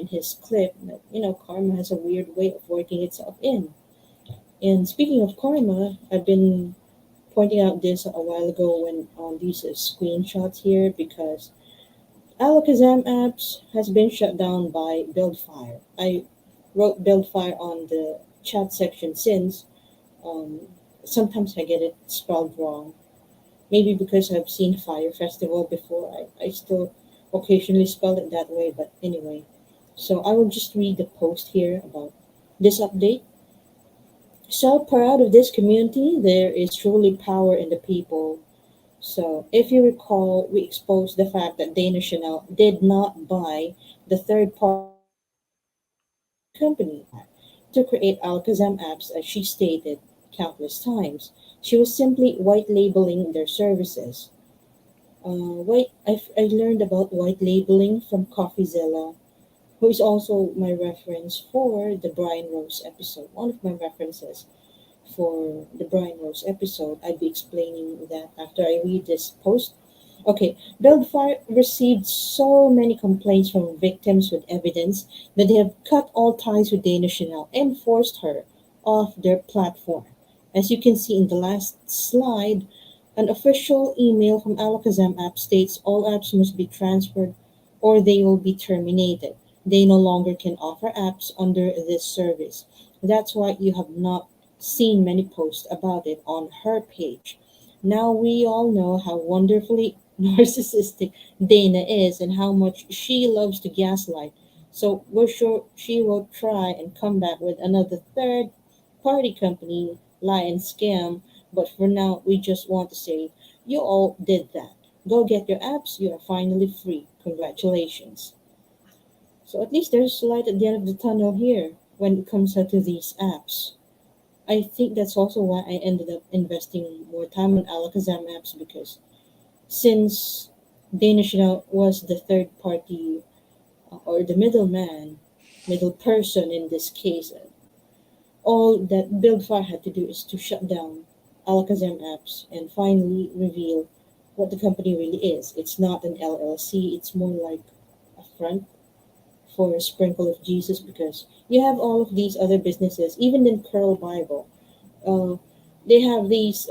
his clip, that karma has a weird way of working itself in. And speaking of karma, I've been pointing out this a while ago when on these screenshots here, because Alakazam apps has been shut down by Buildfire. I wrote Buildfire on the chat section since Sometimes I get it spelled wrong. Maybe because I've seen Fire Festival before, I still occasionally spell it that way, but anyway. So I will just read the post here about this update. So proud of this community. There is truly power in the people. So, if you recall, we exposed the fact that Dana Chanel did not buy the third party company to create Alakazam apps as she stated countless times. She was simply white labeling their services. I learned about white labeling from CoffeeZilla, who is also my reference for the Brian Rose episode. One of my references for the Brian Rose episode. I'd be explaining that after I read this post. Okay, Buildfire received so many complaints from victims with evidence that they have cut all ties with Dana Chanel and forced her off their platform. As you can see in the last slide, an official email from Alakazam app states all apps must be transferred or they will be terminated. They no longer can offer apps under this service. That's why you have not seen many posts about it on her page. Now we all know how wonderfully narcissistic Dana is and how much she loves to gaslight. So we're sure she will try and come back with another third party company lie and scam. But for now, we just want to say you all did that. Go get your apps. You are finally free. Congratulations. So at least there's light at the end of the tunnel here when it comes to these apps. I think that's also why I ended up investing more time on Alakazam apps because since Danish was the third party or the middleman, middle person in this case, all that Buildfire had to do is to shut down Alakazam apps and finally reveal what the company really is. It's not an LLC, it's more like a front for a sprinkle of Jesus because you have all of these other businesses, even in Curl Bible. Uh, they have these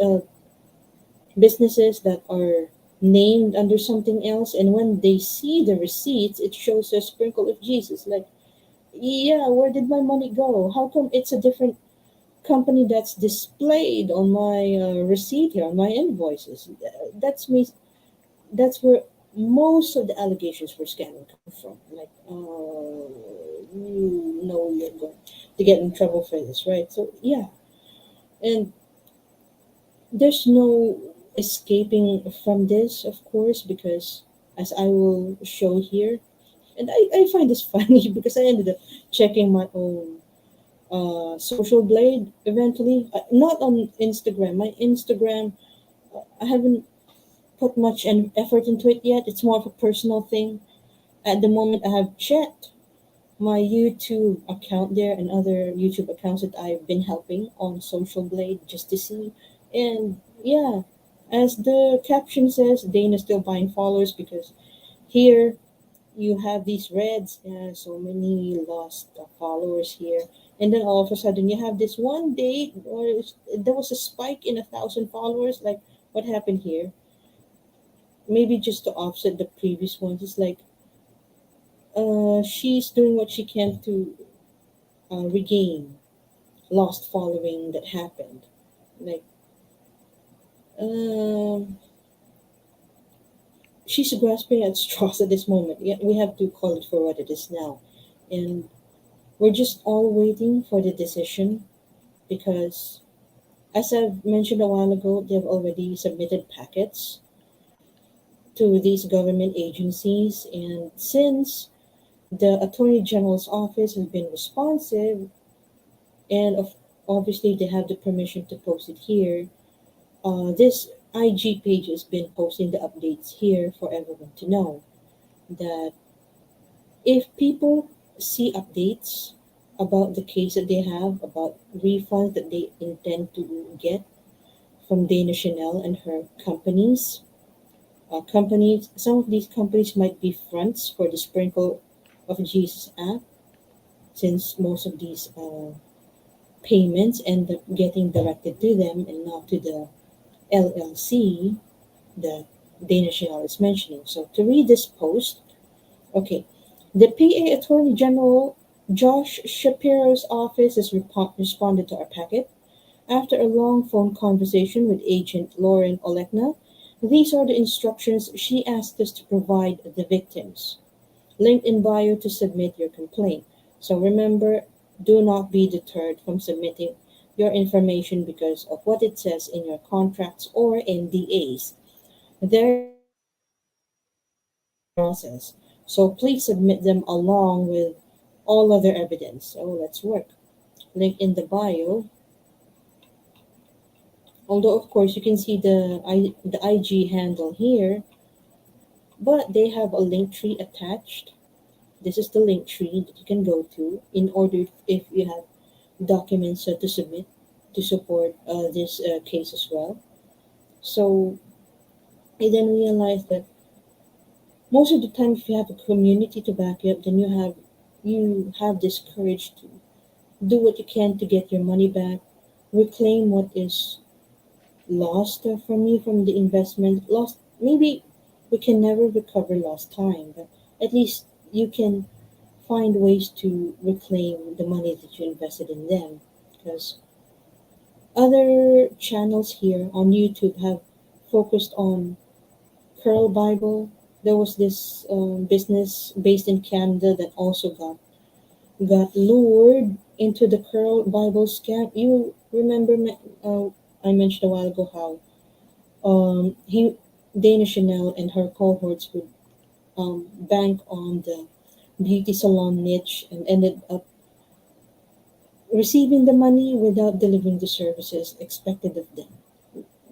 businesses that are named under something else, and when they see the receipts, it shows a sprinkle of Jesus. Like, yeah, where did my money go? How come it's a different company that's displayed on my receipt here, on my invoices? That's me. That's where most of the allegations for scamming come from. Like, you know you're going to get in trouble for this, right? So yeah, and there's no escaping from this, of course, because as I will show here, and I find this funny because I ended up checking my own social blade eventually. Not on Instagram. My Instagram, I haven't put much effort into it yet. It's more of a personal thing. At the moment, I have checked my YouTube account there and other YouTube accounts that I've been helping on Social Blade just to see. And yeah, as the caption says, Dana's still buying followers because here you have these reds and so many lost followers here. And then all of a sudden you have this one day where there was a spike in 1,000 followers. Like, what happened here? Maybe just to offset the previous ones. It's like she's doing what she can to regain lost following that happened. Like, um, she's grasping at straws at this moment. Yeah, we have to call it for what it is now. And we're just all waiting for the decision because, as I've mentioned a while ago, they've already submitted packets to these government agencies. And since the Attorney General's office has been responsive, and obviously they have the permission to post it here, this IG page has been posting the updates here for everyone to know that if people see updates about the case that they have, about refunds that they intend to get from Dana Chanel and her companies, some of these companies might be fronts for the Sprinkle of Jesus app, since most of these payments end up getting directed to them and not to the LLC that Dana Chanel is mentioning. So to read this post, okay, the PA Attorney General Josh Shapiro's office has responded to our packet. After a long phone conversation with Agent Lauren Olekna, these are the instructions she asked us to provide the victims. Link in bio to submit your complaint. So remember, do not be deterred from submitting your information because of what it says in your contracts or NDAs. There is process. So please submit them along with all other evidence. So let's work. Link in the bio. Although of course you can see the IG handle here, but they have a link tree attached. This is the link tree that you can go to in order if you have documents to submit to support this case as well. So I then realized that most of the time, if you have a community to back you up, then you have this courage to do what you can to get your money back, reclaim what is lost from you from the investment. Lost, maybe we can never recover lost time, but at least you can find ways to reclaim the money that you invested in them. Because other channels here on YouTube have focused on Curl Bible. There was this business based in Canada that also got lured into the Curl Bible scam. You remember I mentioned a while ago how he Dana Chanel and her cohorts would bank on the beauty salon niche and ended up receiving the money without delivering the services expected of them.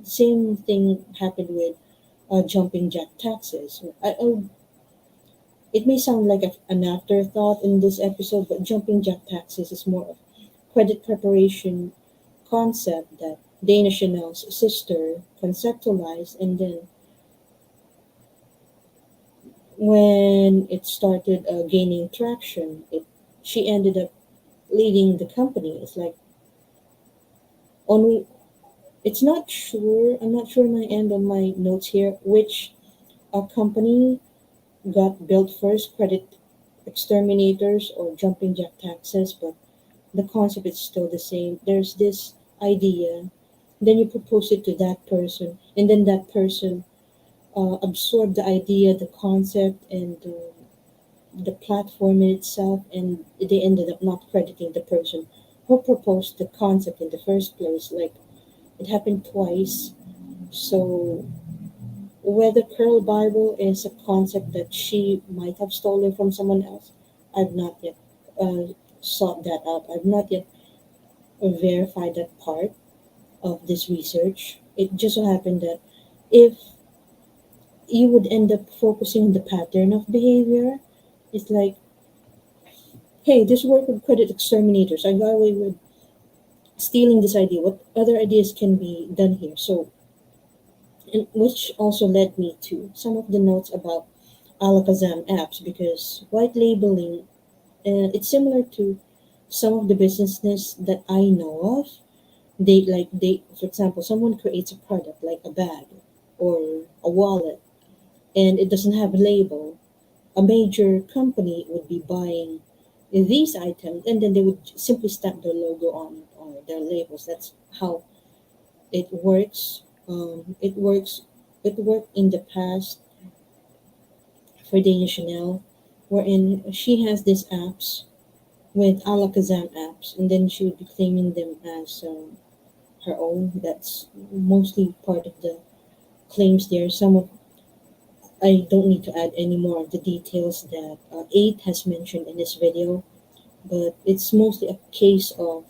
Same thing happened with jumping jack taxes. It may sound like an afterthought in this episode, but jumping jack taxes is more of credit preparation concept that Dana Chanel's sister conceptualized, and then when it started gaining traction, she ended up leading the company. It's like on it's not sure. I'm not sure my end on my notes here which company got built first, credit exterminators or jumping jack taxes, but the concept is still the same. There's this idea, then you propose it to that person, and then that person absorbed the idea, the concept, and the platform in itself, and they ended up not crediting the person who proposed the concept in the first place. Like it happened twice. So whether Curl Bible is a concept that she might have stolen from someone else, I've not yet sought that out. I've not yet verified that part of this research. It just so happened that if you would end up focusing on the pattern of behavior, it's like, hey, this worked with credit exterminators. I got away with stealing this idea. What other ideas can be done here? So, and which also led me to some of the notes about Alakazam apps because white labeling, it's similar to some of the businesses that I know of. For example, someone creates a product like a bag or a wallet, and it doesn't have a label. A major company would be buying these items, and then they would simply stamp their logo on or their labels. That's how it works. It works. It worked in the past for Dana Chanel, wherein she has these apps with Alakazam apps, and then she would be claiming them as her own. That's mostly part of the claims there. Some of I don't need to add any more of the details that 8 has mentioned in this video, but it's mostly a case of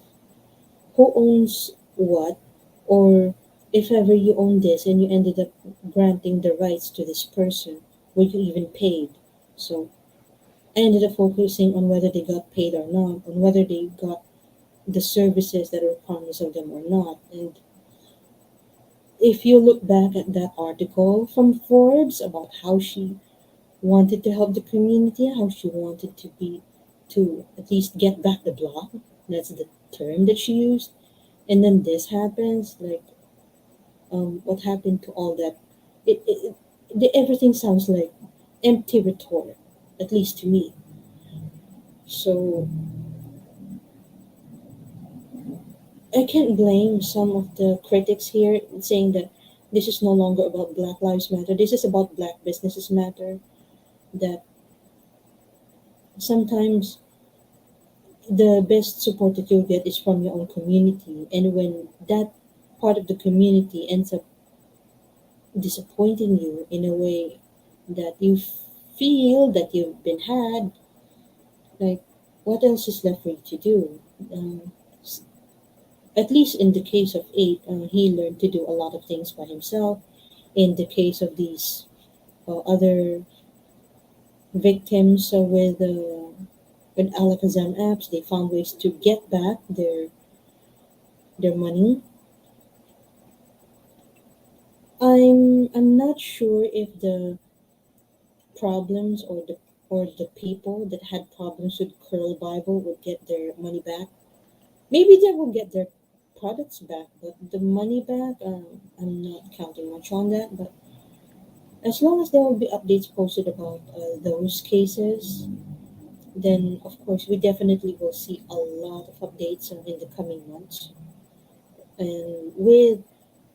who owns what, or if ever you own this and you ended up granting the rights to this person, were you even paid? So I ended up focusing on whether they got paid or not, on whether they got the services that were promised of them or not. And if you look back at that article from Forbes about how she wanted to help the community, how she wanted to at least get back the block, that's the term that she used, and then this happens, like what happened to all that? Everything sounds like empty rhetoric, at least to me. So I can't blame some of the critics here saying that this is no longer about Black Lives Matter. This is about Black businesses matter. That sometimes the best support that you'll get is from your own community, and when that part of the community ends up disappointing you in a way that you feel that you've been had, like what else is left for you to do? S- at least in the case of eight, he learned to do a lot of things by himself. In the case of these other victims with Alakazam apps, they found ways to get back their money. I'm not sure if the problems or the people that had problems with Curl Bible would get their money back. Maybe they will get their products back, but the money back, I'm not counting much on that. But as long as there will be updates posted about those cases, then of course we definitely will see a lot of updates in the coming months. And with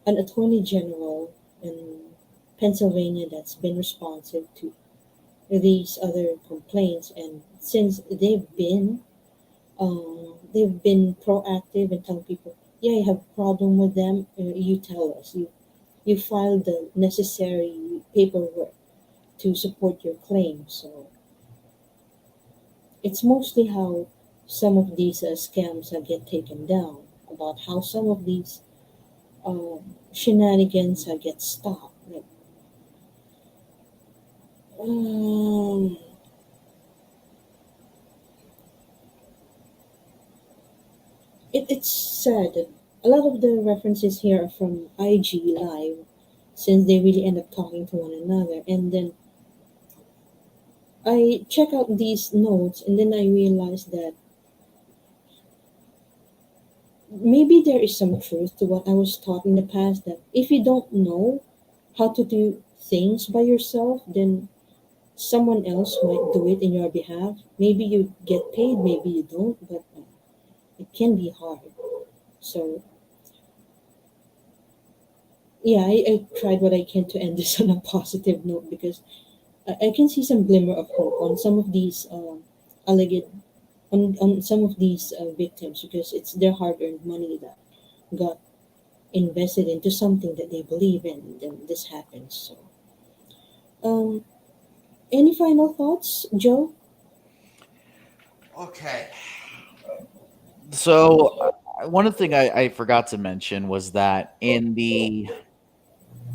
an attorney general in Pennsylvania that's been responsive to these other complaints, and since they've been proactive and telling people, yeah, you have a problem with them, you tell us. You file the necessary paperwork to support your claim. So it's mostly how some of these scams get taken down, about how some of these shenanigans get stopped. Like, um, it's sad that a lot of the references here are from IG Live, since they really end up talking to one another. And then I check out these notes, and then I realize that maybe there is some truth to what I was taught in the past, that if you don't know how to do things by yourself, then someone else might do it in your behalf. Maybe you get paid, maybe you don't, but it can be hard. So, yeah, I tried what I can to end this on a positive note, because I can see some glimmer of hope on some of these alleged on some of these victims, because it's their hard-earned money that got invested into something that they believe in, and then this happens. So, um, any final thoughts, Joe? Okay. So one of the thing I forgot to mention was that in the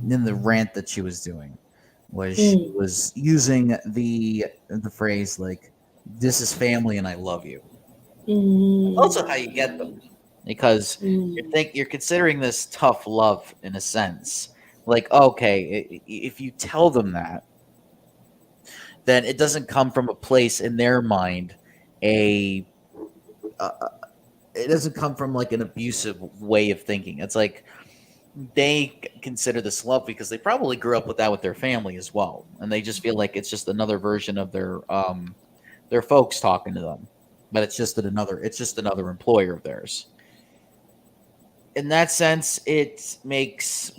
rant that she was doing was she Mm, was using the phrase like, "This is family and I love you." Also, how you get them, mm, because mm, you're considering this tough love in a sense. Like, okay, if you tell them that, then it doesn't come from a place in their mind, a it doesn't come from like an abusive way of thinking. It's like they consider this love because they probably grew up with that with their family as well, and they just feel like it's just another version of their folks talking to them, but it's just another employer of theirs. In that sense, it makes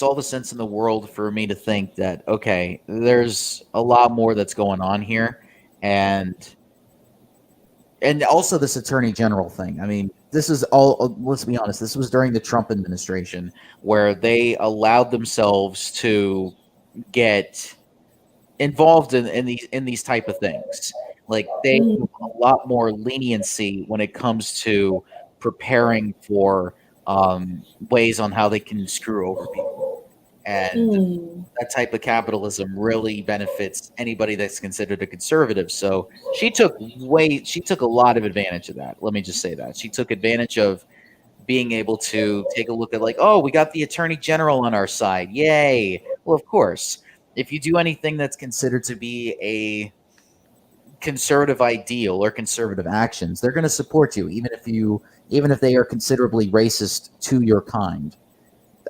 all the sense in the world for me to think that, okay, there's a lot more that's going on here, and also this attorney general thing. I mean, this is all. Let's be honest. This was during the Trump administration where they allowed themselves to get involved in these type of things. Like they mm, have a lot more leniency when it comes to preparing for ways on how they can screw over people, and mm. that type of capitalism really benefits anybody that's considered a conservative. So she took a lot of advantage of that. Let me just say that. She took advantage of being able to take a look at, like, oh, we got the attorney general on our side. Yay. Well, of course, if you do anything that's considered to be a conservative ideal or conservative actions, they're going to support you, even if they are considerably racist to your kind.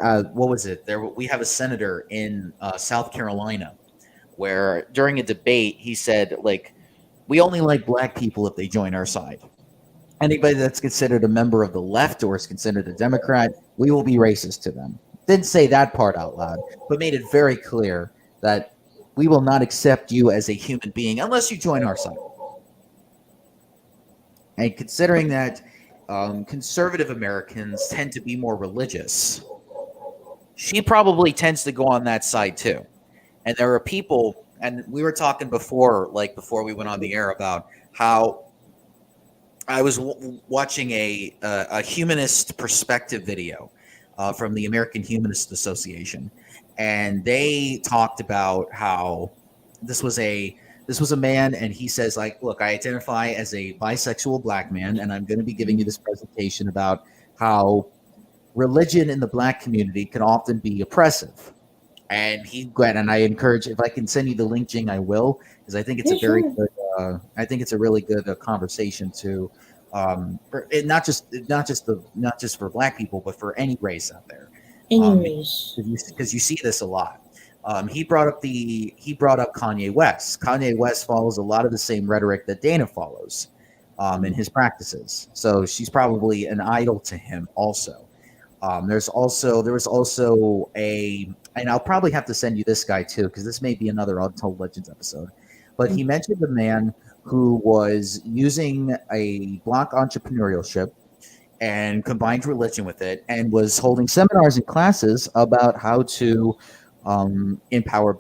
What was it? We have a senator in South Carolina where during a debate he said, like, we only like black people if they join our side. Anybody that's considered a member of the left or is considered a Democrat, we will be racist to them. Didn't say that part out loud, but made it very clear that we will not accept you as a human being unless you join our side. And considering that conservative Americans tend to be more religious, she probably tends to go on that side too. And there are people, and we were talking before, like before we went on the air, about how I was watching a humanist perspective video from the American Humanist Association, and they talked about how this was a man, and he says, like, look, I identify as a bisexual black man, and I'm going to be giving you this presentation about how religion in the black community can often be oppressive. And I encourage, if I can send you the link, Jing, I will, because I think it's Yeah, a very sure. good. I think it's a really good conversation to, not just for black people, but for any race out there, Anyways, because you see this a lot. He brought up Kanye West. Kanye West follows a lot of the same rhetoric that Dana follows in his practices. So she's probably an idol to him also. There was also and I'll probably have to send you this guy too, because this may be another Untold Legends episode. But he mentioned a man who was using a block entrepreneurship and combined religion with it, and was holding seminars and classes about how to empower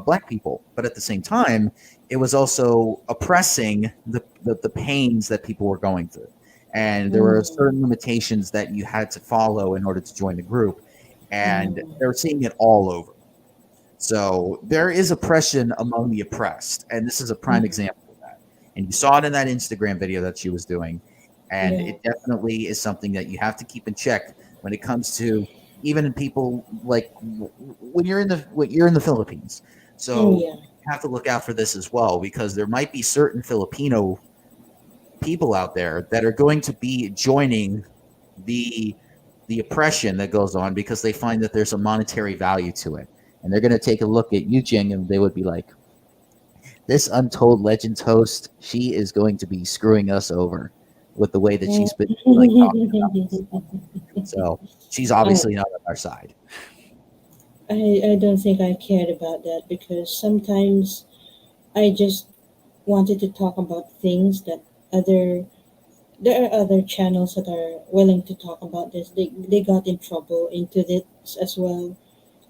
black people. But at the same time, it was also oppressing the pains that people were going through. And there were certain limitations that you had to follow in order to join the group. And they're seeing it all over. So there is oppression among the oppressed. And this is a prime example of that. And you saw it in that Instagram video that she was doing. And Yeah. it definitely is something that you have to keep in check when it comes to even in people like when you're in the Philippines. So yeah. you have to look out for this as well, because there might be certain Filipino people out there that are going to be joining the oppression that goes on because they find that there's a monetary value to it, and they're going to take a look at Yu Jing and they would be like, "This Untold Legends host, she is going to be screwing us over with the way that she's been like talking about this." So she's obviously not on our side. I don't think I cared about that because sometimes I just wanted to talk about things that other there are other channels that are willing to talk about this. They got in trouble into this as well.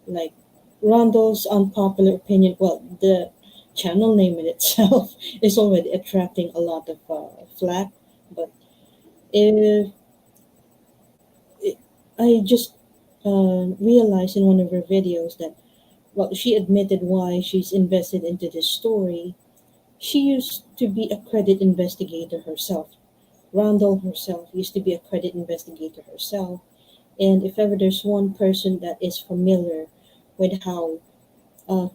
Like Rondo's unpopular opinion. Well, the channel name in itself is already attracting a lot of flack. But if I just realized in one of her videos that well, she admitted why she's invested into this story. She used to be a credit investigator herself. Randall herself used to be a credit investigator herself. And if ever there's one person that is familiar with how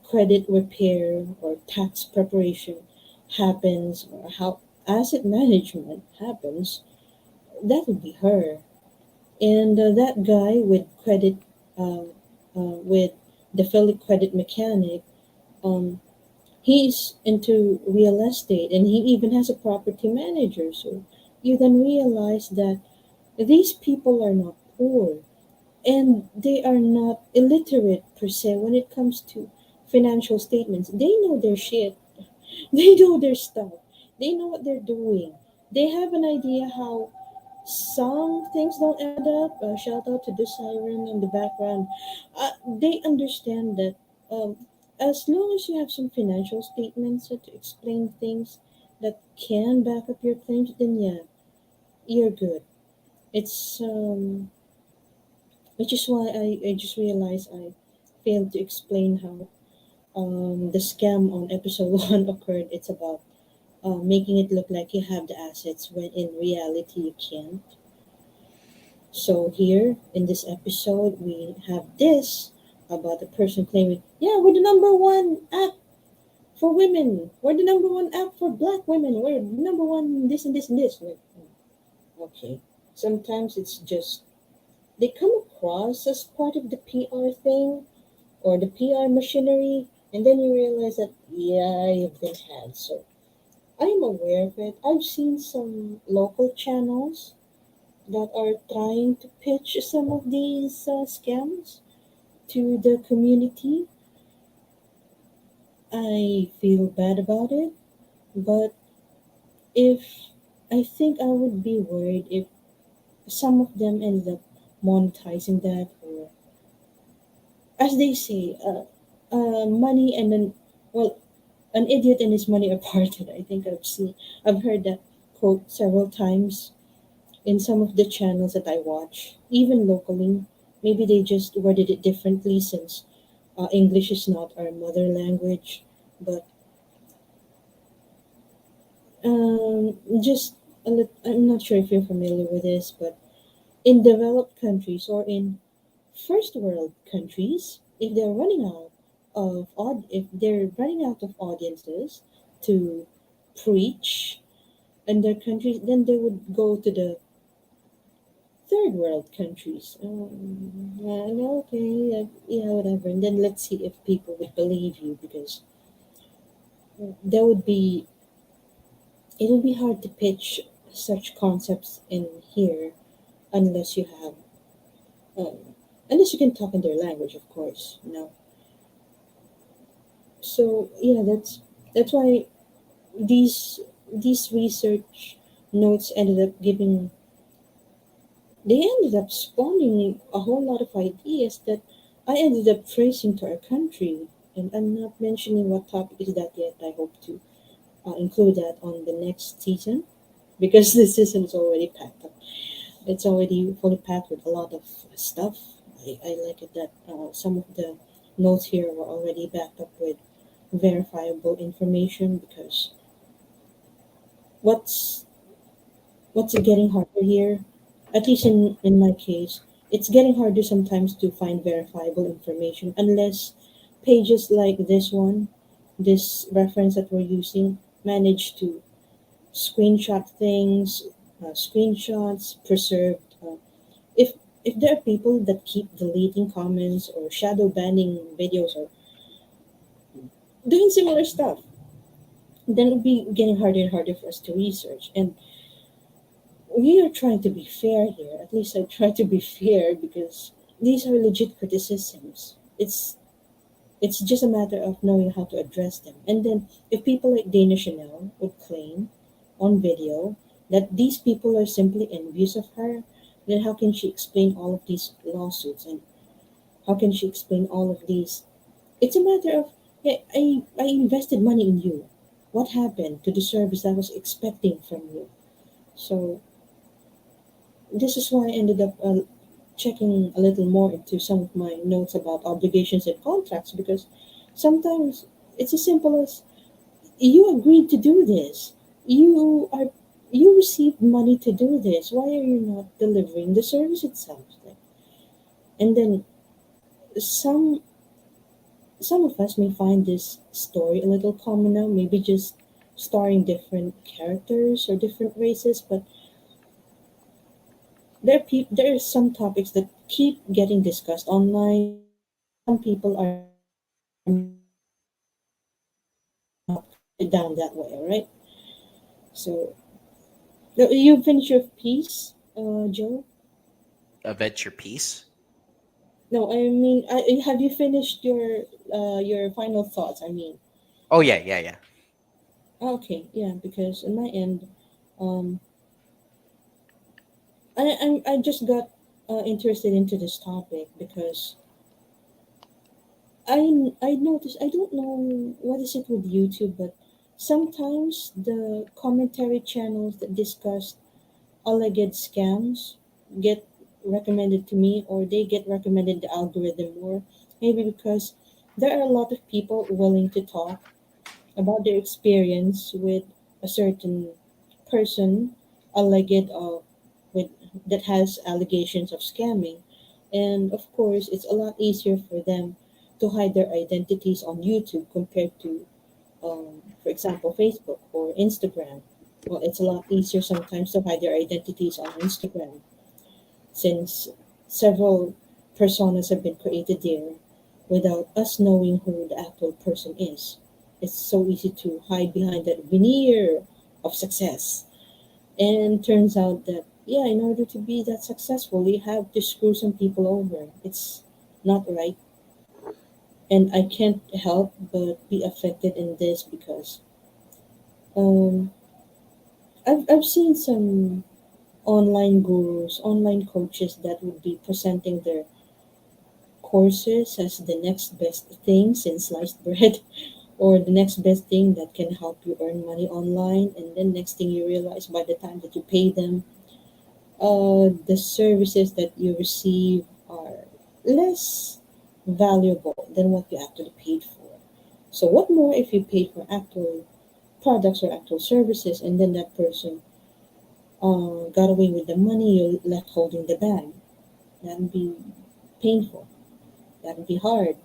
credit repair or tax preparation happens or how asset management happens, that would be her. And that guy with the Philly credit mechanic, um, he's into real estate and he even has a property manager. So you then realize that these people are not poor and they are not illiterate per se when it comes to financial statements. They know their shit. They know their stuff. They know what they're doing. They have an idea how some things don't add up. Shout out to the siren in the background. They understand that as long as you have some financial statements to explain things that can back up your claims, then yeah, you're good. It's which is why I just realized I failed to explain how the scam on episode one occurred. It's about making it look like you have the assets when in reality you can't. So here in this episode, we have this about the person claiming, "Yeah, we're the number one app for women. We're the number one app for black women. We're number one this and this and this." Like, okay. Sometimes it's just they come across as part of the PR thing or the PR machinery, and then you realize that yeah, you've been had. So I'm aware of it. I've seen some local channels that are trying to pitch some of these scams to the community. I feel bad about it, but if I think I would be worried if some of them ended up monetizing that, or as they say, money and then, well, an idiot and his money are parted. I think I've heard that quote several times in some of the channels that I watch, even locally. Maybe they just worded it differently since English is not our mother language. But just I'm not sure if you're familiar with this, but in developed countries or in first world countries, if they're running out of audiences to preach in their countries, then they would go to the third world countries. No, okay, yeah, whatever. And then let's see if people would believe you because there would be it would be hard to pitch such concepts in here unless you have unless you can talk in their language, of course. So yeah, that's why these these research notes ended up spawning a whole lot of ideas that I ended up tracing to our country. And I'm not mentioning what topic is that yet. I hope to include that on the next season because this season is already packed up. It's already fully packed with a lot of stuff. I like it that some of the notes here were already backed up with verifiable information because what's what's getting harder here, at least in my case, it's getting harder sometimes to find verifiable information unless pages like this one, this reference that we're using, manage to screenshot things, screenshots preserved. If if there are people that keep deleting comments or shadow banning videos or doing similar stuff, then it'll be getting harder and harder for us to research. And we are trying to be fair here. At least I try to be fair because these are legit criticisms. It's just a matter of knowing how to address them. And then if people like Dana Chanel would claim on video that these people are simply envious of her, then how can she explain all of these lawsuits and how can she explain all of these? It's a matter of yeah, I invested money in you. What happened to the service I was expecting from you? So this is why I ended up checking a little more into some of my notes about obligations and contracts because sometimes it's as simple as you agreed to do this. You are you received money to do this. Why are you not delivering the service itself? And then some some of us may find this story a little common now, maybe just starring different characters or different races, but there are some topics that keep getting discussed online, and some people are not put down that way, all right? So you finish your piece, Joe? Venture piece. No, I mean, have you finished your final thoughts? I mean, Oh yeah, yeah, yeah. okay, yeah, because on my end, um, I just got interested into this topic because I noticed I don't know what is it with YouTube, but sometimes the commentary channels that discuss alleged scams get recommended to me, or they get recommended the algorithm more. Maybe because there are a lot of people willing to talk about their experience with a certain person alleged of with that has allegations of scamming, and of course it's a lot easier for them to hide their identities on YouTube compared to for example Facebook or Instagram. Well, it's a lot easier sometimes to hide their identities on Instagram since several personas have been created there without us knowing who the actual person is. It's so easy to hide behind that veneer of success. And turns out that, yeah, in order to be that successful, you have to screw some people over. It's not right. And I can't help but be affected in this because um, I've seen some online gurus, online coaches that would be presenting their courses as the next best thing since sliced bread or the next best thing that can help you earn money online. And then next thing you realize by the time that you pay them, the services that you receive are less valuable than what you actually paid for. So what more if you paid for actual products or actual services and then that person got away with the money, you're left holding the bag? That would be painful. That would be hard,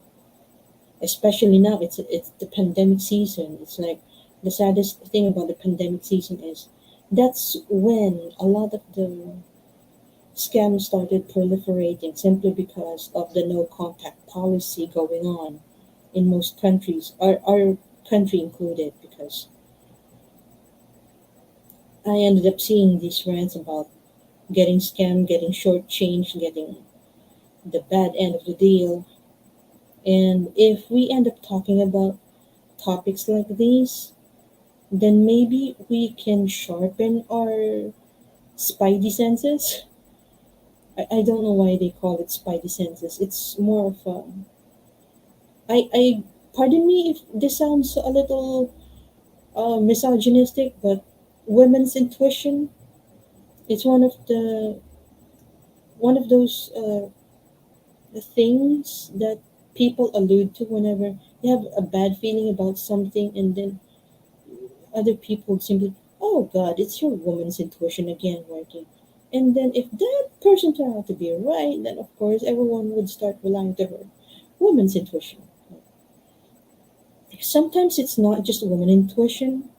especially now. It's the pandemic season. It's like the saddest thing about the pandemic season is that's when a lot of the scams started proliferating simply because of the no contact policy going on in most countries, our country included, because I ended up seeing these rants about getting scammed, getting shortchanged, getting the bad end of the deal. And if we end up talking about topics like these, then maybe we can sharpen our spidey senses. I don't know why they call it spidey senses. It's more of a, I pardon me if this sounds a little misogynistic, but women's intuition. It's one of those things that people allude to whenever they have a bad feeling about something, and then other people simply, oh God, it's your woman's intuition again working. And then if that person turned out to be right, then of course everyone would start relying to her woman's intuition. Sometimes it's not just woman intuition.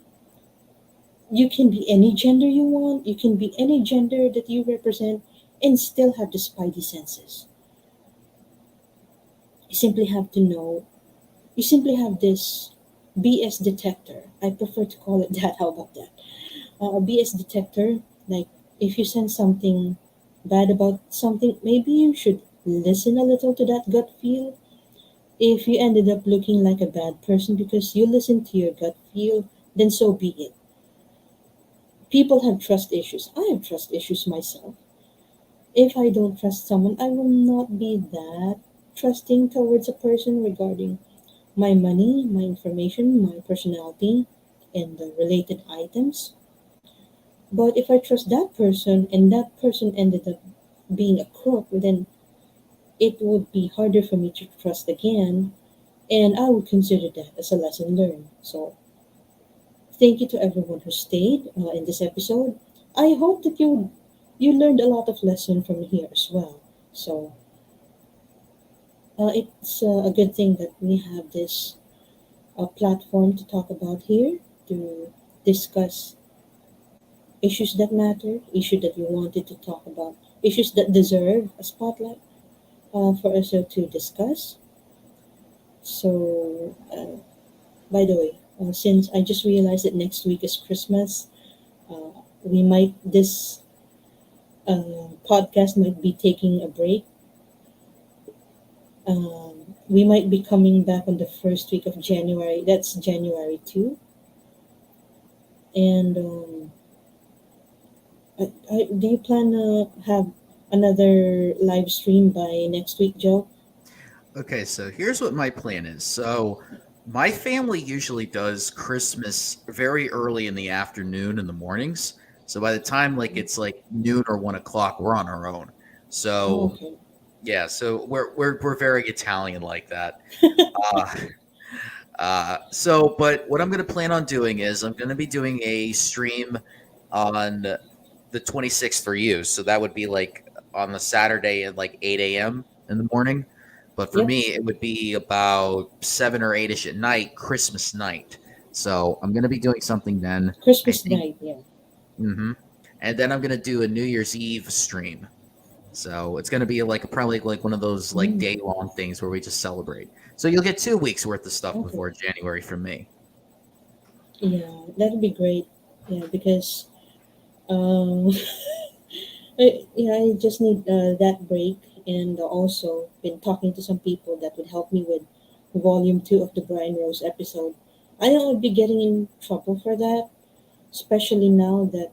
You can be any gender you want, you can be any gender that you represent, and still have the spidey senses. You simply have to know, you simply have this BS detector. I prefer to call it that. How about that? A BS detector, like if you sense something bad about something, maybe you should listen a little to that gut feel. If you ended up looking like a bad person because you listened to your gut feel, then so be it. People have trust issues. I have trust issues myself. If I don't trust someone, I will not be that trusting towards a person regarding my money, my information, my personality, and the related items. But if I trust that person and that person ended up being a crook, then it would be harder for me to trust again, and I would consider that as a lesson learned. So, thank you to everyone who stayed in this episode. I hope that you learned a lot of lesson from here as well. So, it's a good thing that we have this platform to talk about here to discuss issues that matter, issues that we wanted to talk about, issues that deserve a spotlight for us to discuss. So, by the way, since I just realized that next week is Christmas, we might this podcast might be taking a break. We might be coming back on the first week of January. That's January 2. And do you plan to have another live stream by next week, Joe? Okay, so here's what my plan is. So my family usually does Christmas very early in the afternoon in the mornings. So by the time it's like noon or 1 o'clock, we're on our own. Oh, So okay. yeah, so we're very Italian like that. Uh, but what I'm going to plan on doing is I'm going to be doing a stream on the 26th for you. So that would be like on the Saturday at like 8 a.m. in the morning. But for Yep. me, it would be about 7 or 8ish at night, Christmas night. So I'm going to be doing something then. I Christmas think. night, yeah. hmm And then I'm going to do a New Year's Eve stream. So it's going to be like probably like one of those like Mm, day long things where we just celebrate. So you'll get 2 weeks worth of stuff okay. before January from me. Yeah, that'd be great. Yeah, because um, I just need that break, and also been talking to some people that would help me with volume 2 of the Brian Rose episode. I know I'd be getting in trouble for that, especially now that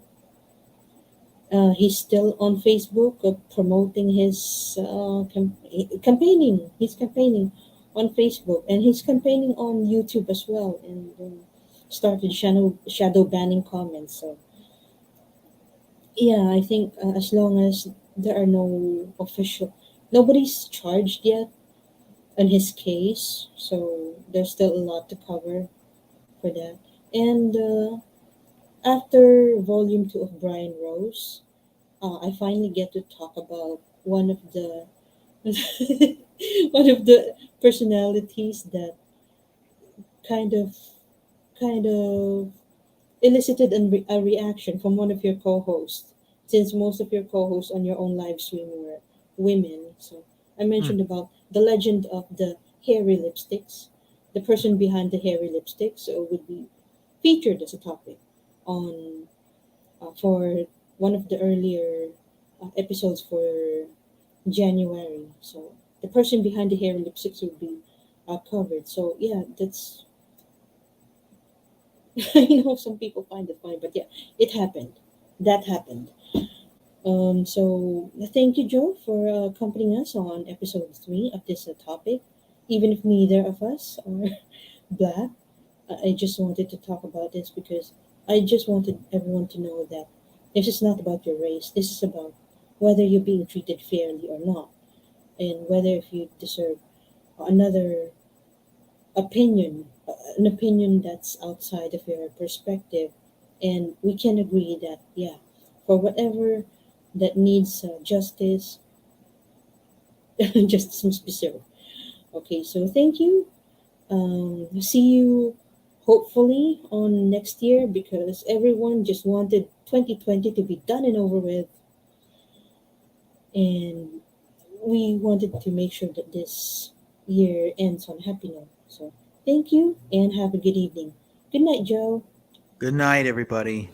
he's still on Facebook promoting his campaigning. He's campaigning on Facebook, and he's campaigning on YouTube as well, and started shadow banning comments. So yeah, I think as long as there are no official, nobody's charged yet on his case, so there's still a lot to cover for that. And after volume 2 of Brian Rose, I finally get to talk about one of the one of the personalities that kind of kind of elicited a reaction from one of your co-hosts, since most of your co-hosts on your own live stream were women. So I Hmm. mentioned about the legend of the hairy lipsticks. The person behind the hairy lipsticks would be featured as a topic on for one of the earlier episodes for January. So the person behind the hairy lipsticks would be covered. So yeah, that's I know some people find it funny, but yeah, it happened. That happened. So thank you, Joe, for accompanying us on episode 3 of this topic. Even if neither of us are black, I just wanted to talk about this because I just wanted everyone to know that this is not about your race. This is about whether you're being treated fairly or not, and whether if you deserve another opinion, an opinion that's outside of your perspective. And we can agree that, yeah, for whatever that needs justice, justice must be served. Okay, so thank you. See you hopefully on next year because everyone just wanted 2020 to be done and over with. And we wanted to make sure that this year ends on a happy note. So thank you and have a good evening. Good night, Joe. Good night, everybody.